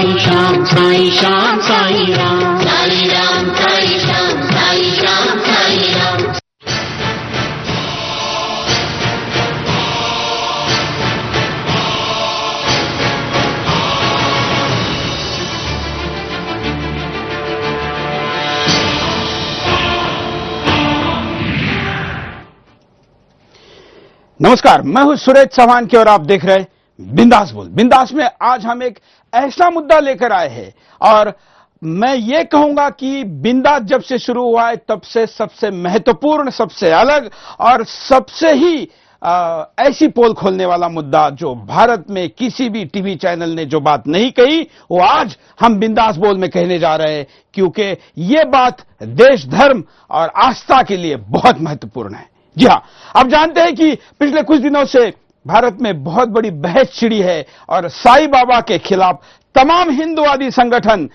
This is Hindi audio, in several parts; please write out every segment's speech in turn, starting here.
साई श्याम साई श्याम साई राम साई राम साई श्याम साई श्याम साई राम। नमस्कार, मैं हूं सुरेश चौहान की और आप देख रहे हैं बिंदास बोल। बिंदास में आज हम एक ऐसा मुद्दा लेकर आए हैं और मैं ये कहूंगा कि बिंदास जब से शुरू हुआ है तब से सबसे महत्वपूर्ण, सबसे अलग और सबसे ही ऐसी पोल खोलने वाला मुद्दा जो भारत में किसी भी टीवी चैनल ने जो बात नहीं कही वो आज हम बिंदास बोल में कहने जा रहे हैं, क्योंकि ये बात देश, धर्म और आस्था के लिए बहुत महत्वपूर्ण है। जी हां, आप जानते हैं कि पिछले कुछ दिनों से भारत में बहुत बड़ी बहस छिड़ी है और साईं बाबा के खिलाफ तमाम हिंदुवादी संगठन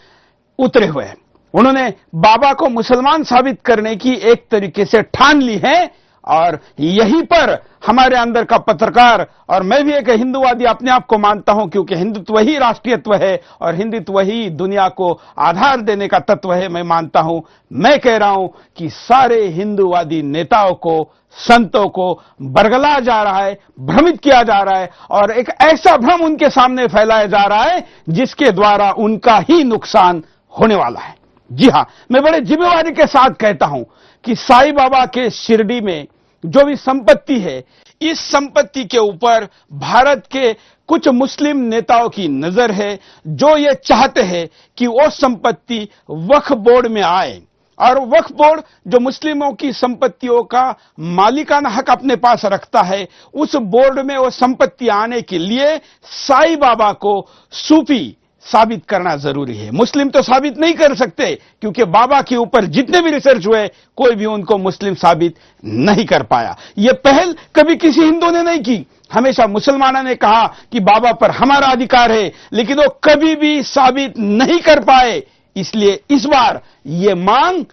उतरे हुए हैं। उन्होंने बाबा को मुसलमान साबित करने की एक तरीके से ठान ली है और यहीं पर हमारे अंदर का पत्रकार, और मैं भी एक हिंदुवादी अपने आप को मानता हूं, क्योंकि हिंदुत्व ही राष्ट्रीयत्व है और हिंदुत्व ही दुनिया को आधार देने का तत्व है, मैं मानता हूं। मैं कह रहा हूं कि सारे हिंदुवादी नेताओं को, संतों को बरगला जा रहा है, भ्रमित किया जा रहा है और एक ऐसा भ्रम उनके सामने फैलाया जा रहा है जिसके द्वारा उनका ही नुकसान होने वाला है। जी हां, मैं बड़े जिम्मेवारी के साथ कहता हूं कि साईं बाबा के शिरडी में जो भी संपत्ति है, इस संपत्ति के ऊपर भारत के कुछ मुस्लिम नेताओं की नजर है, जो ये चाहते हैं कि वो संपत्ति वक्फ बोर्ड में आए और वक्फ बोर्ड जो मुस्लिमों की संपत्तियों का मालिकाना हक अपने पास रखता है, उस बोर्ड में वो संपत्ति आने के लिए साईं बाबा को सूफी साबित करना जरूरी है। मुस्लिम तो साबित नहीं कर सकते, क्योंकि बाबा के ऊपर जितने भी रिसर्च हुए कोई भी उनको मुस्लिम साबित नहीं कर पाया। यह पहल कभी किसी हिंदू ने नहीं की। हमेशा मुसलमानों ने कहा कि बाबा पर हमारा अधिकार है, लेकिन वो कभी भी साबित नहीं कर पाए। इसलिए इस बार यह मांग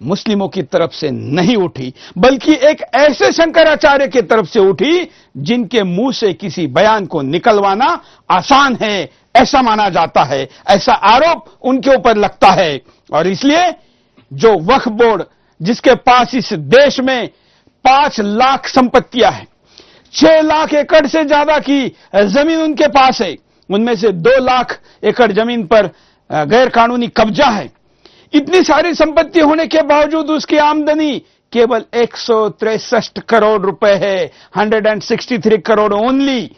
मुस्लिमों की तरफ से नहीं उठी, बल्कि एक ऐसे शंकराचार्य की तरफ से उठी जिनके मुंह से किसी बयान को निकलवाना आसान है, ऐसा माना जाता है, ऐसा आरोप उनके ऊपर लगता है। और इसलिए जो वक्फ बोर्ड, जिसके पास इस देश में 5 लाख संपत्तियां हैं, 6 लाख एकड़ से ज्यादा की जमीन उनके पास है, उनमें से 2 लाख एकड़ जमीन पर गैर कानूनी कब्जा है। इतनी सारी संपत्ति होने के बावजूद उसकी आमदनी केवल 163 करोड़ रुपए है, 163 करोड़ ओनली।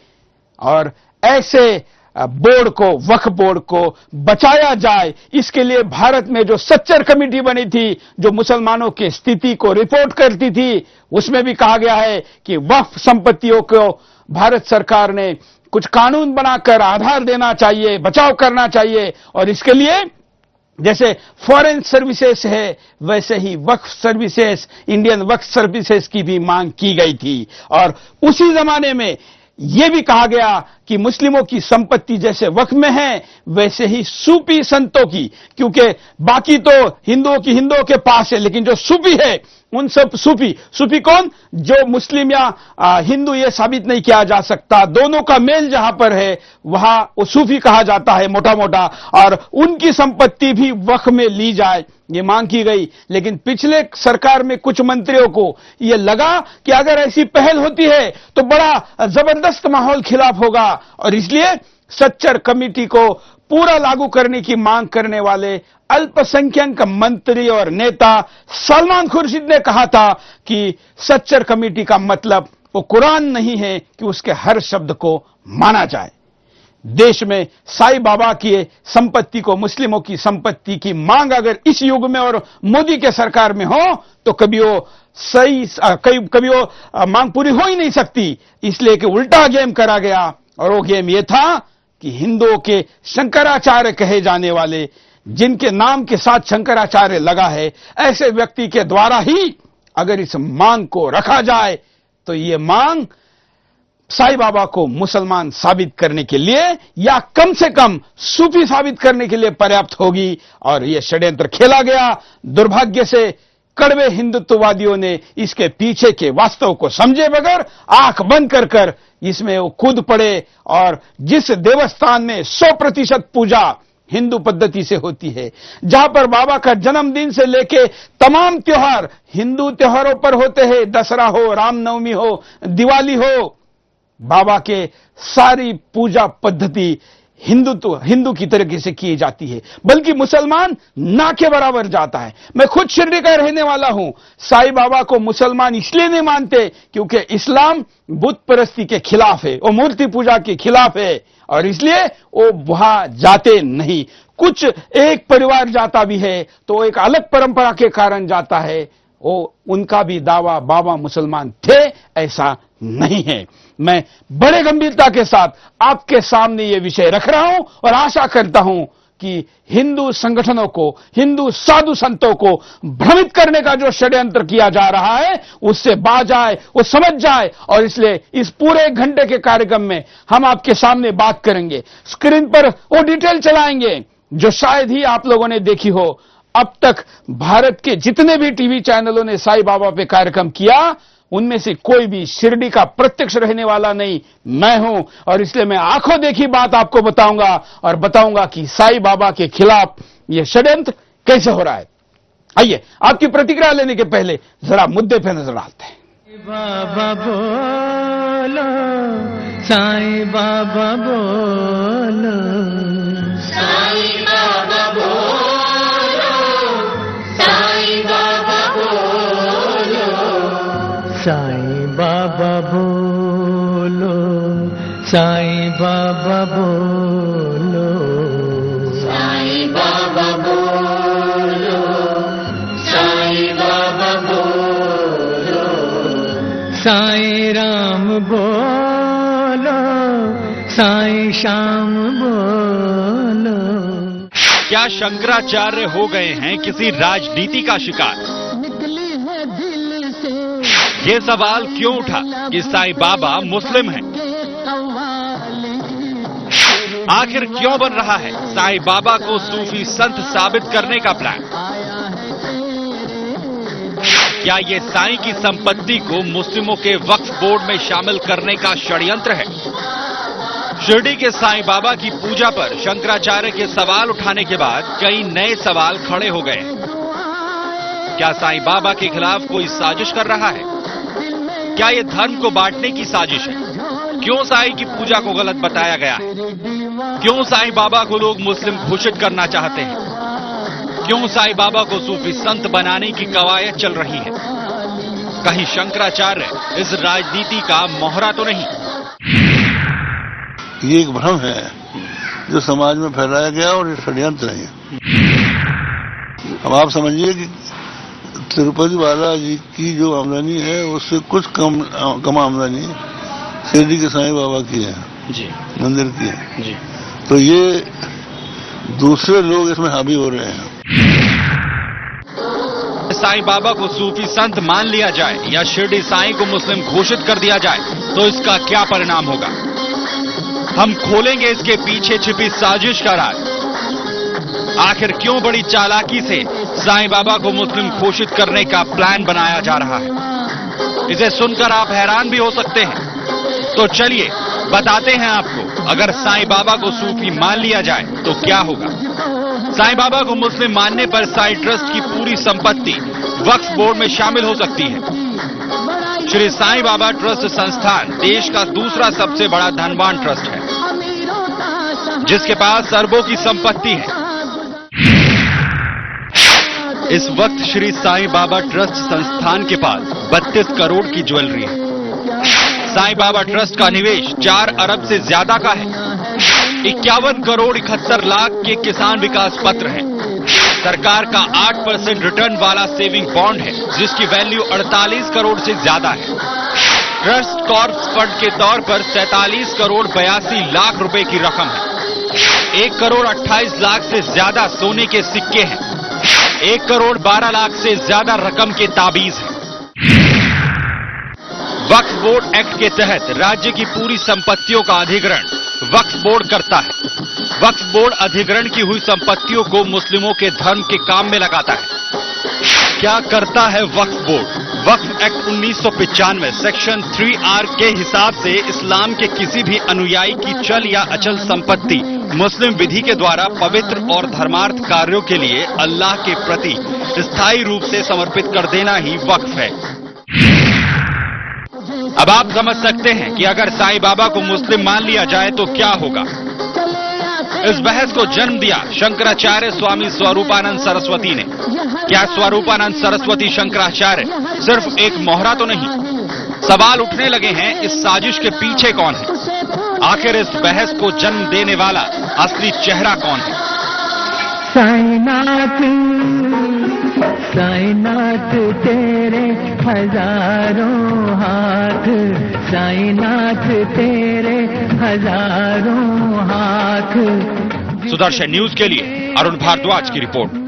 और ऐसे बोर्ड को, वक्फ बोर्ड को बचाया जाए, इसके लिए भारत में जो सच्चर कमेटी बनी थी, जो मुसलमानों की स्थिति को रिपोर्ट करती थी, उसमें भी कहा गया है कि वक्फ संपत्तियों को भारत सरकार ने कुछ कानून बनाकर आधार देना चाहिए, बचाव करना चाहिए। और इसके लिए जैसे फॉरेन सर्विसेज है, वैसे ही वक्फ सर्विसेज, इंडियन वक्फ सर्विसेज की भी मांग की गई थी। और उसी जमाने में यह भी कहा गया कि मुस्लिमों की संपत्ति जैसे वक्फ में है, वैसे ही सूफी संतों की, क्योंकि बाकी तो हिंदुओं के पास है, लेकिन जो सूफी है, उन सब सूफी कौन, जो मुस्लिम या हिंदू ये साबित नहीं किया जा सकता, दोनों का मेल जहां पर है वहां वो सूफी कहा जाता है मोटा मोटा, और उनकी संपत्ति भी वक्फ में ली जाए, ये मांग की गई। लेकिन पिछले सरकार में कुछ मंत्रियों को ये लगा कि अगर ऐसी पहल होती है तो बड़ा जबरदस्त माहौल खिलाफ होगा, और इसलिए सच्चर कमेटी को पूरा लागू करने की मांग करने वाले अल्पसंख्यक मंत्री और नेता सलमान खुर्शीद ने कहा था कि सच्चर कमेटी का मतलब वो कुरान नहीं है कि उसके हर शब्द को माना जाए। देश में साईं बाबा की संपत्ति को, मुस्लिमों की संपत्ति की मांग अगर इस युग में और मोदी के सरकार में हो तो कभी वो मांग पूरी हो ही नहीं सकती। इसलिए कि उल्टा गेम करा गया, और वो गेम ये था कि हिंदुओं के शंकराचार्य कहे जाने वाले, जिनके नाम के साथ शंकराचार्य लगा है, ऐसे व्यक्ति के द्वारा ही अगर इस मांग को रखा जाए तो ये मांग साईं बाबा को मुसलमान साबित करने के लिए या कम से कम सूफी साबित करने के लिए पर्याप्त होगी। और यह षड्यंत्र खेला गया। दुर्भाग्य से कड़वे हिंदुत्ववादियों ने इसके पीछे के वास्तव को समझे बगैर आंख बंद कर इसमें वो कूद पड़े, और जिस देवस्थान में 100% पूजा हिंदू पद्धति से होती है, जहां पर बाबा का जन्मदिन से लेके तमाम त्योहार हिंदू त्योहारों पर होते हैं, दशहरा हो, रामनवमी हो, दिवाली हो, बाबा के सारी पूजा पद्धति हिंदू की तरीके से की जाती है, बल्कि मुसलमान ना के बराबर जाता है। मैं खुद शिरडी का रहने वाला हूं। साईं बाबा को मुसलमान इसलिए नहीं मानते क्योंकि इस्लाम बुत परस्ती के खिलाफ है, वो मूर्ति पूजा के खिलाफ है, और इसलिए वो वहां जाते नहीं। कुछ एक परिवार जाता भी है तो एक अलग परंपरा के कारण जाता है, वो उनका भी दावा बाबा मुसलमान थे ऐसा नहीं है। मैं बड़े गंभीरता के साथ आपके सामने ये विषय रख रहा हूं और आशा करता हूं कि हिंदू संगठनों को, हिंदू साधु संतों को भ्रमित करने का जो षड्यंत्र किया जा रहा है उससे बाज आए, वो समझ जाए। और इसलिए इस पूरे घंटे के कार्यक्रम में हम आपके सामने बात करेंगे, स्क्रीन पर वो डिटेल चलाएंगे जो शायद ही आप लोगों ने देखी हो। अब तक भारत के जितने भी टीवी चैनलों ने साईं बाबा पे कार्यक्रम किया, उनमें से कोई भी शिरडी का प्रत्यक्ष रहने वाला नहीं मैं हूं, और इसलिए मैं आंखों देखी बात आपको बताऊंगा और बताऊंगा कि साईं बाबा के खिलाफ यह षड्यंत्र कैसे हो रहा है। आइए आपकी प्रतिक्रिया लेने के पहले जरा मुद्दे पे नजर डालते हैं। बाबा बोलो, साईं बाबा बोलो, साईं बाबा बोलो, साईं बाबा बोलो, साईं बाबा बोलो, साईं बाबा बोलो, साईं बाबा बोलो, साईं बाबा बोलो, साईं राम बोलो, साईं श्याम बोलो। क्या शंकराचार्य हो गए हैं किसी राजनीति का शिकार? ये सवाल क्यों उठा कि साईं बाबा मुस्लिम हैं? आखिर क्यों बन रहा है साईं बाबा को सूफी संत साबित करने का प्लान? क्या ये साईं की संपत्ति को मुस्लिमों के वक्फ बोर्ड में शामिल करने का षड्यंत्र है? शिरडी के साईं बाबा की पूजा पर शंकराचार्य के सवाल उठाने के बाद कई नए सवाल खड़े हो गए। क्या साईं बाबा के खिलाफ कोई साजिश कर रहा है? क्या यह धर्म को बांटने की साजिश है? क्यों साईं की पूजा को गलत बताया गया है? क्यों साईं बाबा को लोग मुस्लिम घोषित करना चाहते हैं? क्यों साईं बाबा को सूफी संत बनाने की कवायद चल रही है? कहीं शंकराचार्य इस राजनीति का मोहरा तो नहीं? ये एक भ्रम है जो समाज में फैलाया गया और ये षड्यंत्र है। अब आप समझिए कि तिरुपति बालाजी की जो आमदनी है उससे कुछ कम आमदनी शिरडी के साईं बाबा की है जी, मंदिर की है जी। तो ये दूसरे लोग इसमें हावी हो रहे हैं। साईं बाबा को सूफी संत मान लिया जाए या शिरडी साईं को मुस्लिम घोषित कर दिया जाए तो इसका क्या परिणाम होगा? हम खोलेंगे इसके पीछे छिपी साजिश का राज। आखिर क्यों बड़ी चालाकी से साईं बाबा को मुस्लिम घोषित करने का प्लान बनाया जा रहा है? इसे सुनकर आप हैरान भी हो सकते हैं। तो चलिए बताते हैं आपको, अगर साईं बाबा को सूफी मान लिया जाए तो क्या होगा। साईं बाबा को मुस्लिम मानने पर साईं ट्रस्ट की पूरी संपत्ति वक्फ बोर्ड में शामिल हो सकती है। श्री साईं बाबा ट्रस्ट संस्थान देश का दूसरा सबसे बड़ा धनवान ट्रस्ट है, जिसके पास अरबों की संपत्ति है। इस वक्त श्री साईं बाबा ट्रस्ट संस्थान के पास 32 करोड़ की ज्वेलरी है। साईं बाबा ट्रस्ट का निवेश 4 अरब से ज्यादा का है। 51 करोड़ 71 लाख के किसान विकास पत्र हैं। सरकार का 8% रिटर्न वाला सेविंग बॉन्ड है, जिसकी वैल्यू 48 करोड़ से ज्यादा है। ट्रस्ट कॉर्प्स फंड के तौर पर 47 करोड़ 82 लाख रुपए की रकम है। 1 करोड़ 28 लाख से ज्यादा सोने के सिक्के हैं। 1 करोड़ 12 लाख से ज्यादा रकम के ताबीज हैं। वक्फ बोर्ड एक्ट के तहत राज्य की पूरी संपत्तियों का अधिग्रहण वक्फ बोर्ड करता है। वक्फ बोर्ड अधिग्रहण की हुई संपत्तियों को मुस्लिमों के धर्म के काम में लगाता है। क्या करता है वक्फ बोर्ड? वक्फ एक्ट 1995 सेक्शन 3R के हिसाब से इस्लाम के किसी भी अनुयायी की चल या अचल संपत्ति मुस्लिम विधि के द्वारा पवित्र और धर्मार्थ कार्यों के लिए अल्लाह के प्रति स्थायी रूप से समर्पित कर देना ही वक्फ है। अब आप समझ सकते हैं कि अगर साईं बाबा को मुस्लिम मान लिया जाए तो क्या होगा। इस बहस को जन्म दिया शंकराचार्य स्वामी स्वरूपानंद सरस्वती ने। क्या स्वरूपानंद सरस्वती शंकराचार्य सिर्फ एक मोहरा तो नहीं? सवाल उठने लगे हैं इस साजिश के पीछे कौन है? आखिर इस बहस को जन्म देने वाला असली चेहरा कौन है? साईनाथ साईनाथ तेरे हजारों हाथ, साईनाथ तेरे हजारों हाथ। सुदर्शन न्यूज के लिए अरुण भारद्वाज की रिपोर्ट।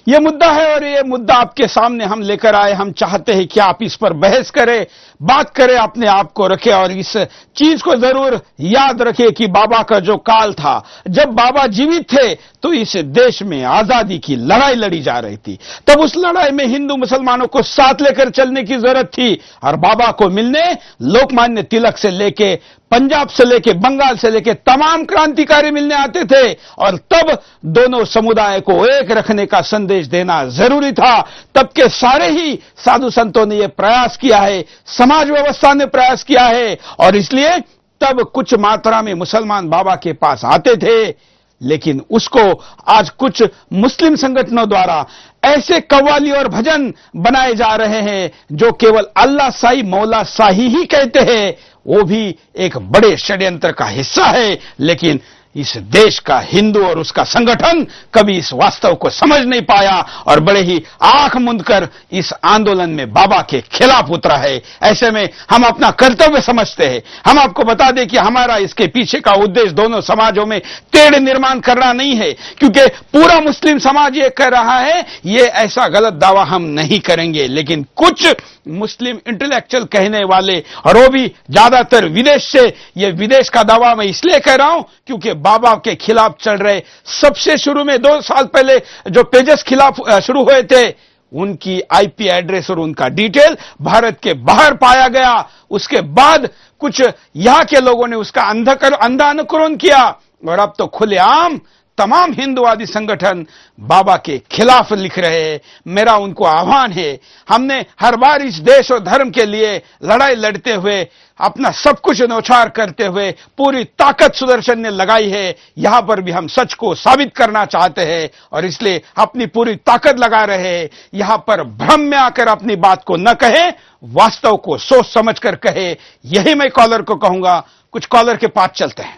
ये मुद्दा है और ये मुद्दा आपके सामने हम लेकर आए। हम चाहते हैं कि आप इस पर बहस करें, बात करें, अपने आप को रखें और इस चीज को जरूर याद रखें कि बाबा का जो काल था, जब बाबा जीवित थे तो इस देश में आजादी की लड़ाई लड़ी जा रही थी। तब उस लड़ाई में हिंदू मुसलमानों को साथ लेकर चलने की जरूरत थी और बाबा को मिलने लोकमान्य तिलक से लेके पंजाब से लेके बंगाल से लेके तमाम क्रांतिकारी मिलने आते थे और तब दोनों समुदाय को एक रखने का संदेश देना जरूरी था। तब के सारे ही साधु संतों ने यह प्रयास किया है, समाज व्यवस्था ने प्रयास किया है और इसलिए तब कुछ मात्रा में मुसलमान बाबा के पास आते थे। लेकिन उसको आज कुछ मुस्लिम संगठनों द्वारा ऐसे कव्वाली और भजन बनाए जा रहे हैं जो केवल अल्लाह साई मौला साही ही कहते हैं। वो भी एक बड़े षड्यंत्र का हिस्सा है। लेकिन इस देश का हिंदू और उसका संगठन कभी इस वास्तव को समझ नहीं पाया और बड़े ही आंख मूंद कर इस आंदोलन में बाबा के खिलाफ उतरा है। ऐसे में हम अपना कर्तव्य समझते हैं। हम आपको बता दें कि हमारा इसके पीछे का उद्देश्य दोनों समाजों में तेढ़ निर्माण करना नहीं है, क्योंकि पूरा मुस्लिम समाज ये कर रहा है, ये ऐसा गलत दावा हम नहीं करेंगे। लेकिन कुछ मुस्लिम इंटेलेक्चुअल कहने वाले, और वो भी ज्यादातर विदेश से, ये विदेश का दावा मैं इसलिए कह रहा हूं क्योंकि बाबा के खिलाफ चल रहे सबसे शुरू में 2 साल पहले जो पेजेस खिलाफ शुरू हुए थे, उनकी आईपी एड्रेस और उनका डिटेल भारत के बाहर पाया गया। उसके बाद कुछ यहां के लोगों ने उसका अंधा अनुकरण किया और अब तो खुलेआम तमाम हिंदुवादी संगठन बाबा के खिलाफ लिख रहे हैं। मेरा उनको आह्वान है, हमने हर बार इस देश और धर्म के लिए लड़ाई लड़ते हुए, अपना सब कुछ न्यौछावर करते हुए पूरी ताकत सुदर्शन ने लगाई है। यहां पर भी हम सच को साबित करना चाहते हैं और इसलिए अपनी पूरी ताकत लगा रहे हैं। यहां पर भ्रम में आकर अपनी बात को न कहे, वास्तव को सोच समझ कर कहे। यही मैं कॉलर को कहूंगा। कुछ कॉलर के पास चलते हैं।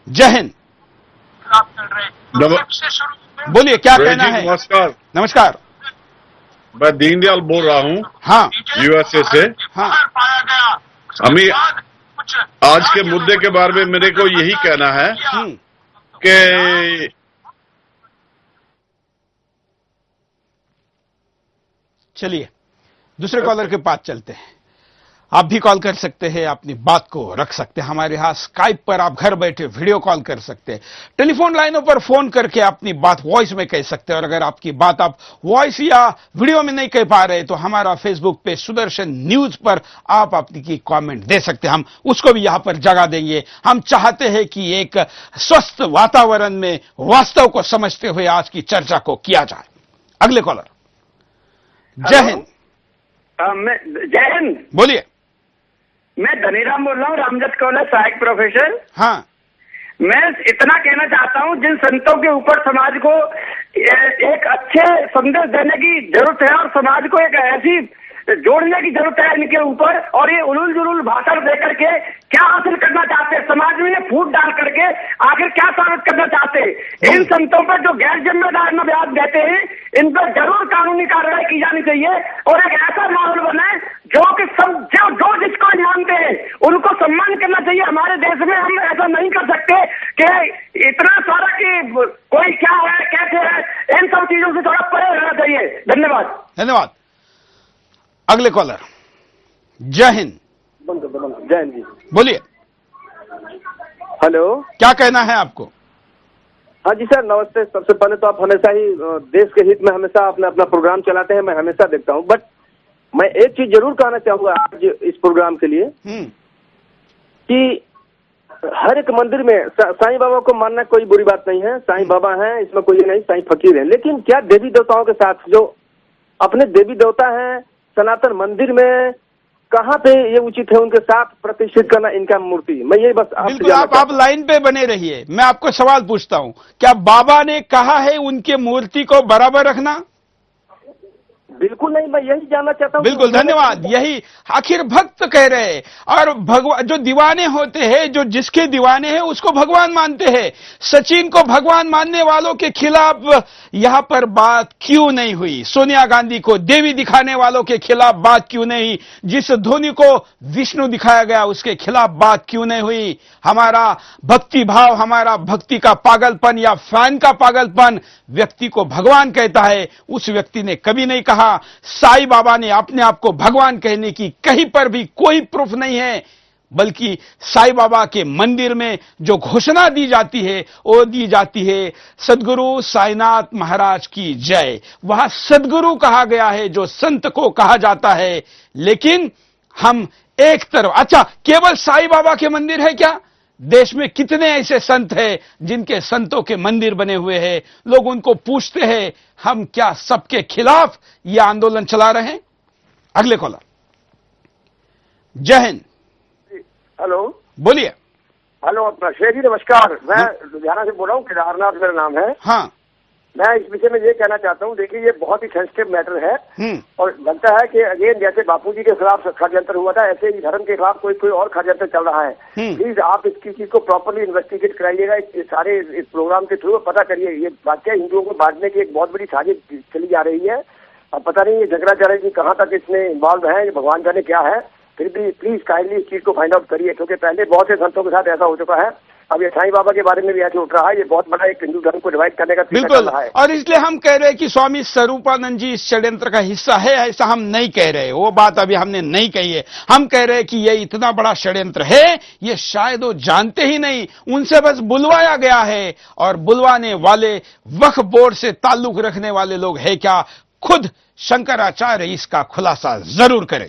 जय हिंद। बोलिए, क्या कहना है? नमस्कार। नमस्कार, मैं दीनदयाल बोल रहा हूँ। हाँ, यूएसए से। हाँ, हमें आज के मुद्दे के बारे में मेरे को यही कहना है कि चलिए दूसरे कॉलर के पास चलते हैं। आप भी कॉल कर सकते हैं, अपनी बात को रख सकते हैं। हमारे यहां स्काइप पर आप घर बैठे वीडियो कॉल कर सकते हैं। टेलीफोन लाइनों पर फोन करके अपनी बात वॉइस में कह सकते हैं और अगर आपकी बात आप वॉइस या वीडियो में नहीं कह पा रहे तो हमारा फेसबुक पेज सुदर्शन न्यूज पर आप अपनी कमेंट दे सकते हैं। हम उसको भी यहां पर जगह देंगे। हम चाहते हैं कि एक स्वस्थ वातावरण में वास्तव को समझते हुए आज की चर्चा को किया जाए। अगले कॉलर। जय हिंद। जय हिंद। बोलिए। मैं धनीराम बोल रहा हूँ, रामजत कॉलेज सहायक प्रोफेसर। हाँ, मैं इतना कहना चाहता हूँ, जिन संतों के ऊपर समाज को एक अच्छे संदेश देने की जरूरत है और समाज को एक ऐसी जोड़ने की जरूरत है इनके ऊपर, और ये उलूल जुलूल भाषण दे करके क्या हासिल करना चाहते हैं, समाज में ये फूट डाल करके आखिर क्या साबित करना चाहते हैं। इन संतों पर जो गैर जिम्मेदार नवाज देते हैं, इन पर जरूर कानूनी कार्रवाई की जानी चाहिए और एक ऐसा माहौल बने जो कि सब जो जिसको मानते हैं उनको सम्मान करना चाहिए। हमारे देश में हम ऐसा नहीं कर सकते कि इतना सारा कि कोई क्या है कैसे है, इन सब चीजों से थोड़ा परे रहना चाहिए। धन्यवाद। धन्यवाद। अगले कॉलर। जय हिंद। जय हिंद जी। बोलिए, हेलो, क्या कहना है आपको? हाँ जी सर, नमस्ते। सबसे पहले तो आप हमेशा ही देश के हित में हमेशा अपना प्रोग्राम चलाते हैं, मैं हमेशा देखता हूँ। बट मैं एक चीज जरूर कहना चाहूंगा आज इस प्रोग्राम के लिए कि हर एक मंदिर में साईं बाबा को मानना कोई बुरी बात नहीं है। साईं बाबा हैं, इसमें कोई नहीं, साईं फकीर है। लेकिन क्या देवी देवताओं के साथ जो अपने देवी देवता हैं सनातन मंदिर में, कहाँ पे ये उचित है उनके साथ प्रतिष्ठित करना इनका मूर्ति? मैं ये बस बिल्कुल, आप लाइन पे बने रहिए। मैं आपको सवाल पूछता हूँ, क्या बाबा ने कहा है उनके मूर्ति को बराबर रखना? बिल्कुल नहीं, मैं यही जानना चाहता हूँ। बिल्कुल, धन्यवाद। यही आखिर भक्त कह रहे हैं। और भगवान जो दीवाने होते हैं, जो जिसके दीवाने हैं उसको भगवान मानते हैं। सचिन को भगवान मानने वालों के खिलाफ यहां पर बात क्यों नहीं हुई? सोनिया गांधी को देवी दिखाने वालों के खिलाफ बात क्यों नहीं? जिस धोनी को विष्णु दिखाया गया उसके खिलाफ बात क्यों नहीं हुई? हमारा भक्ति भाव, हमारा भक्ति का पागलपन या फैन का पागलपन व्यक्ति को भगवान कहता है, उस व्यक्ति ने कभी नहीं कहा। साईं बाबा ने अपने आप को भगवान कहने की कहीं पर भी कोई प्रूफ नहीं है, बल्कि साईं बाबा के मंदिर में जो घोषणा दी जाती है वो दी जाती है सदगुरु साईनाथ महाराज की जय। वहां सदगुरु कहा गया है जो संत को कहा जाता है। लेकिन हम एक तरफ, अच्छा केवल साईं बाबा के मंदिर है क्या? देश में कितने ऐसे संत हैं जिनके संतों के मंदिर बने हुए हैं? लोग उनको पूछते हैं, हम क्या सबके खिलाफ यह आंदोलन चला रहे हैं? अगले कॉलर। जय हिंद। हेलो, बोलिए। हेलो, शेख जी नमस्कार। मैं लुधियाना से बोल रहा हूँ, केदारनाथ मेरा नाम है। हाँ, मैं इस विषय में ये कहना चाहता हूँ, देखिए ये बहुत ही सेंसिटिव मैटर है और लगता है कि अगेन जैसे बापूजी के खिलाफ षड्यंत्र हुआ था, ऐसे ही धर्म के खिलाफ कोई और षड्यंत्र चल रहा है। प्लीज आप इसकी चीज को प्रॉपरली इन्वेस्टिगेट कराइएगा। इस सारे इस प्रोग्राम के थ्रू पता करिए, ये वाकई हिंदुओं को बांटने की एक बहुत बड़ी साजिश चली जा रही है। अब पता नहीं ये शंकराचार्य जी कहाँ तक इसमें इन्वॉल्व है, ये भगवान जाने क्या है। फिर भी प्लीज काइंडली इस चीज को फाइंड आउट करिए, क्योंकि पहले बहुत से संतों के साथ ऐसा हो चुका है। अब ये साईं बाबा के बारे में भी ऐसे उठ रहा है। ये बहुत बड़ा एक हिंदू धर्म को डिवाइड करने का तरीका चल रहा है। और इसलिए हम कह रहे हैं कि स्वामी स्वरूपानंद जी इस षड्यंत्र का हिस्सा है, ऐसा हम नहीं कह रहे। वो बात अभी हमने नहीं कही है। हम कह रहे हैं कि ये इतना बड़ा षड्यंत्र है, ये शायद वो जानते ही नहीं, उनसे बस बुलवाया गया है। और बुलवाने वाले वक्फ बोर्ड से ताल्लुक रखने वाले लोग है क्या? खुद शंकराचार्य इसका खुलासा जरूर करें।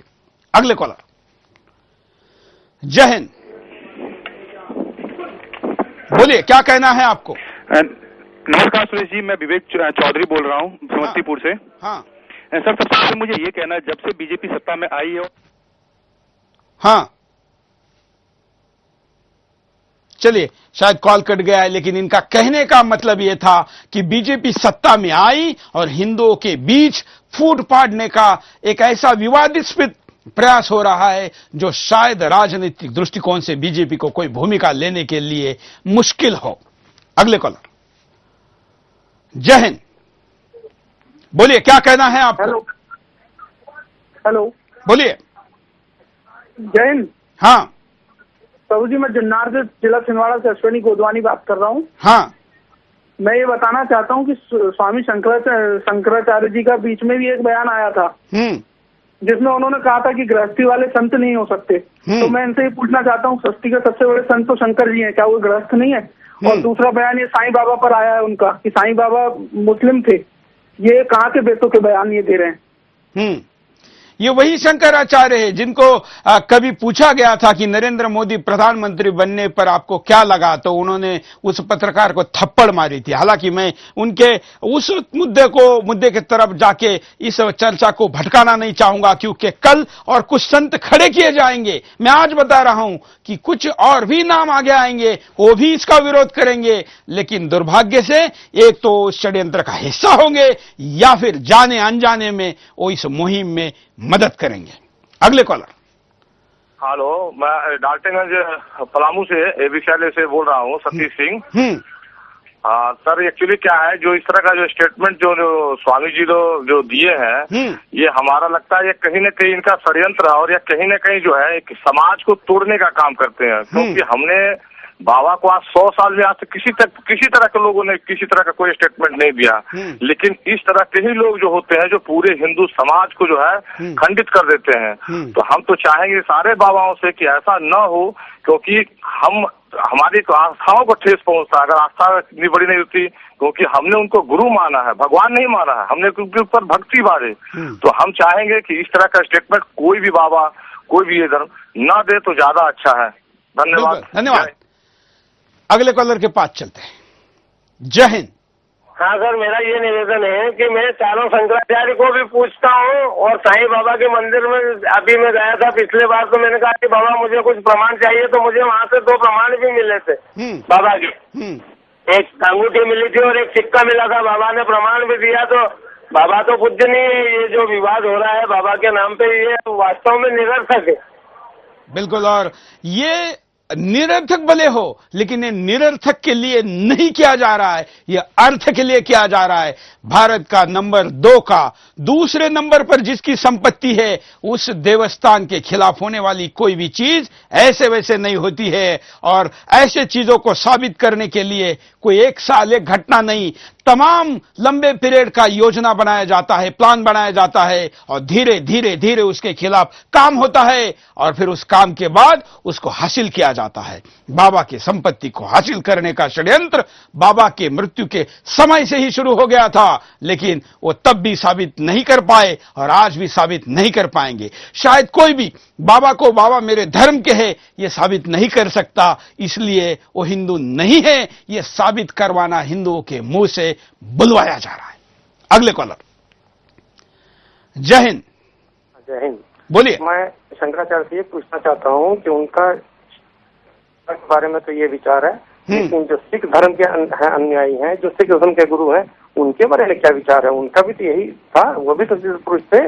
अगले कॉलर। जय हिंद। बोलिए, क्या कहना है आपको? नमस्कार सुरेश जी, मैं विवेक चौधरी बोल रहा हूँ समस्तीपुर से। हाँ सर, सबसे पहले मुझे ये कहना है, जब से बीजेपी सत्ता में आई है। हाँ, चलिए, शायद कॉल कट गया है, लेकिन इनका कहने का मतलब यह था कि बीजेपी सत्ता में आई और हिंदुओं के बीच फूट पाड़ने का एक ऐसा विवादित प्रयास हो रहा है जो शायद राजनीतिक दृष्टिकोण से बीजेपी को कोई भूमिका लेने के लिए मुश्किल हो। अगले कॉलर। जय हिंद। बोलिए, क्या कहना है आपको? हेलो, बोलिए। जय हिंद। हाँ प्रभु जी, मैं जन्नार से जिला छिंदवाड़ा से अश्विनी गोदवानी बात कर रहा हूँ। हाँ, मैं ये बताना चाहता हूँ कि स्वामी शंकराचार्य जी का बीच में भी एक बयान आया था जिसमें उन्होंने कहा था कि गृहस्थी वाले संत नहीं हो सकते। तो मैं इनसे ये पूछना चाहता हूँ, सृष्टि के सबसे बड़े संत तो शंकर जी हैं, क्या वो गृहस्थ नहीं है? और दूसरा बयान ये साईं बाबा पर आया है उनका कि साईं बाबा मुस्लिम थे। ये कहाँ के बेतों के बयान ये दे रहे हैं? ये वही शंकराचार्य है जिनको कभी पूछा गया था कि नरेंद्र मोदी प्रधानमंत्री बनने पर आपको क्या लगा, तो उन्होंने उस पत्रकार को थप्पड़ मारी थी। हालांकि मैं उनके उस मुद्दे की तरफ जाके इस चर्चा को भटकाना नहीं चाहूंगा, क्योंकि कल और कुछ संत खड़े किए जाएंगे। मैं आज बता रहा हूं कि कुछ और भी नाम आगे आएंगे, वो भी इसका विरोध करेंगे, लेकिन दुर्भाग्य से एक तो षड्यंत्र का हिस्सा होंगे या फिर जाने अनजाने में वो इस मुहिम में मदद करेंगे। अगले कॉलर। हेलो, मैं डाल्टनगंज पलामू से एबी शैले से बोल रहा हूँ, सतीश सिंह। सर, एक्चुअली क्या है, जो इस तरह का जो स्टेटमेंट जो स्वामी जी जो दिए हैं, ये हमारा लगता है ये कहीं न कहीं इनका षड्यंत्र है और ये कहीं न कहीं जो है एक समाज को तोड़ने का काम करते हैं। क्योंकि हमने बाबा को आज 100 साल में आज तक किसी तरह के लोगों ने किसी तरह का कोई स्टेटमेंट नहीं दिया। लेकिन इस तरह के ही लोग जो होते हैं जो पूरे हिंदू समाज को जो है खंडित कर देते हैं। तो हम तो चाहेंगे सारे बाबाओं से कि ऐसा न हो, क्योंकि हमारी आस्थाओं को ठेस पहुंचता है। अगर आस्था इतनी बड़ी नहीं होती, क्योंकि हमने उनको गुरु माना है, भगवान नहीं माना है, हमने उनके ऊपर भक्ति बारे। तो हम चाहेंगे कि इस तरह का स्टेटमेंट कोई भी बाबा, कोई भी ये धर्म न दे तो ज्यादा अच्छा है। धन्यवाद। धन्यवाद। अगले कॉलर के पास चलते हैं। जय हिंद। हाँ सर, मेरा ये निवेदन है कि मैं चारों शंकराचार्य को भी पूछता हूँ और साईं बाबा के मंदिर में अभी मैं गया था पिछले बार, तो मैंने कहा कि बाबा मुझे कुछ प्रमाण चाहिए, तो मुझे वहाँ से 2 प्रमाण भी मिले थे बाबा के। एक अंगूठी मिली थी और एक सिक्का मिला था, बाबा ने प्रमाण भी दिया। तो बाबा तो पूज्य नहीं है, ये जो विवाद हो रहा है बाबा के नाम पे ये वास्तव में निरर्थक है। बिल्कुल, और ये निरर्थक भले हो, लेकिन ये निरर्थक के लिए नहीं किया जा रहा है, ये अर्थ के लिए किया जा रहा है। भारत का नंबर 2 का दूसरे नंबर पर जिसकी संपत्ति है, उस देवस्थान के खिलाफ होने वाली कोई भी चीज ऐसे वैसे नहीं होती है। और ऐसे चीजों को साबित करने के लिए कोई एक साल एक घटना नहीं, तमाम लंबे पीरियड का योजना बनाया जाता है, प्लान बनाया जाता है और धीरे धीरे धीरे उसके खिलाफ काम होता है और फिर उस काम के बाद उसको हासिल किया जाता है। बाबा की संपत्ति को हासिल करने का षड्यंत्र बाबा के मृत्यु के समय से ही शुरू हो गया था, लेकिन वो तब भी साबित नहीं कर पाए और आज भी साबित नहीं कर पाएंगे। शायद कोई भी बाबा को बाबा मेरे धर्म के है ये साबित नहीं कर सकता, इसलिए वो हिंदू नहीं है ये साबित करवाना हिंदुओं के मुंह से बुलवाया जा रहा है। अगले कॉलर। जय हिंद। जय हिंद। बोलिए। मैं शंकराचार्य से ये पूछना चाहता हूँ कि उनका बारे में तो ये विचार है, लेकिन जो सिख धर्म के अनुयायी हैं, जो सिख धर्म के गुरु हैं, उनके बारे में क्या विचार है? उनका भी तो यही था, वो भी तो पुरुष थे।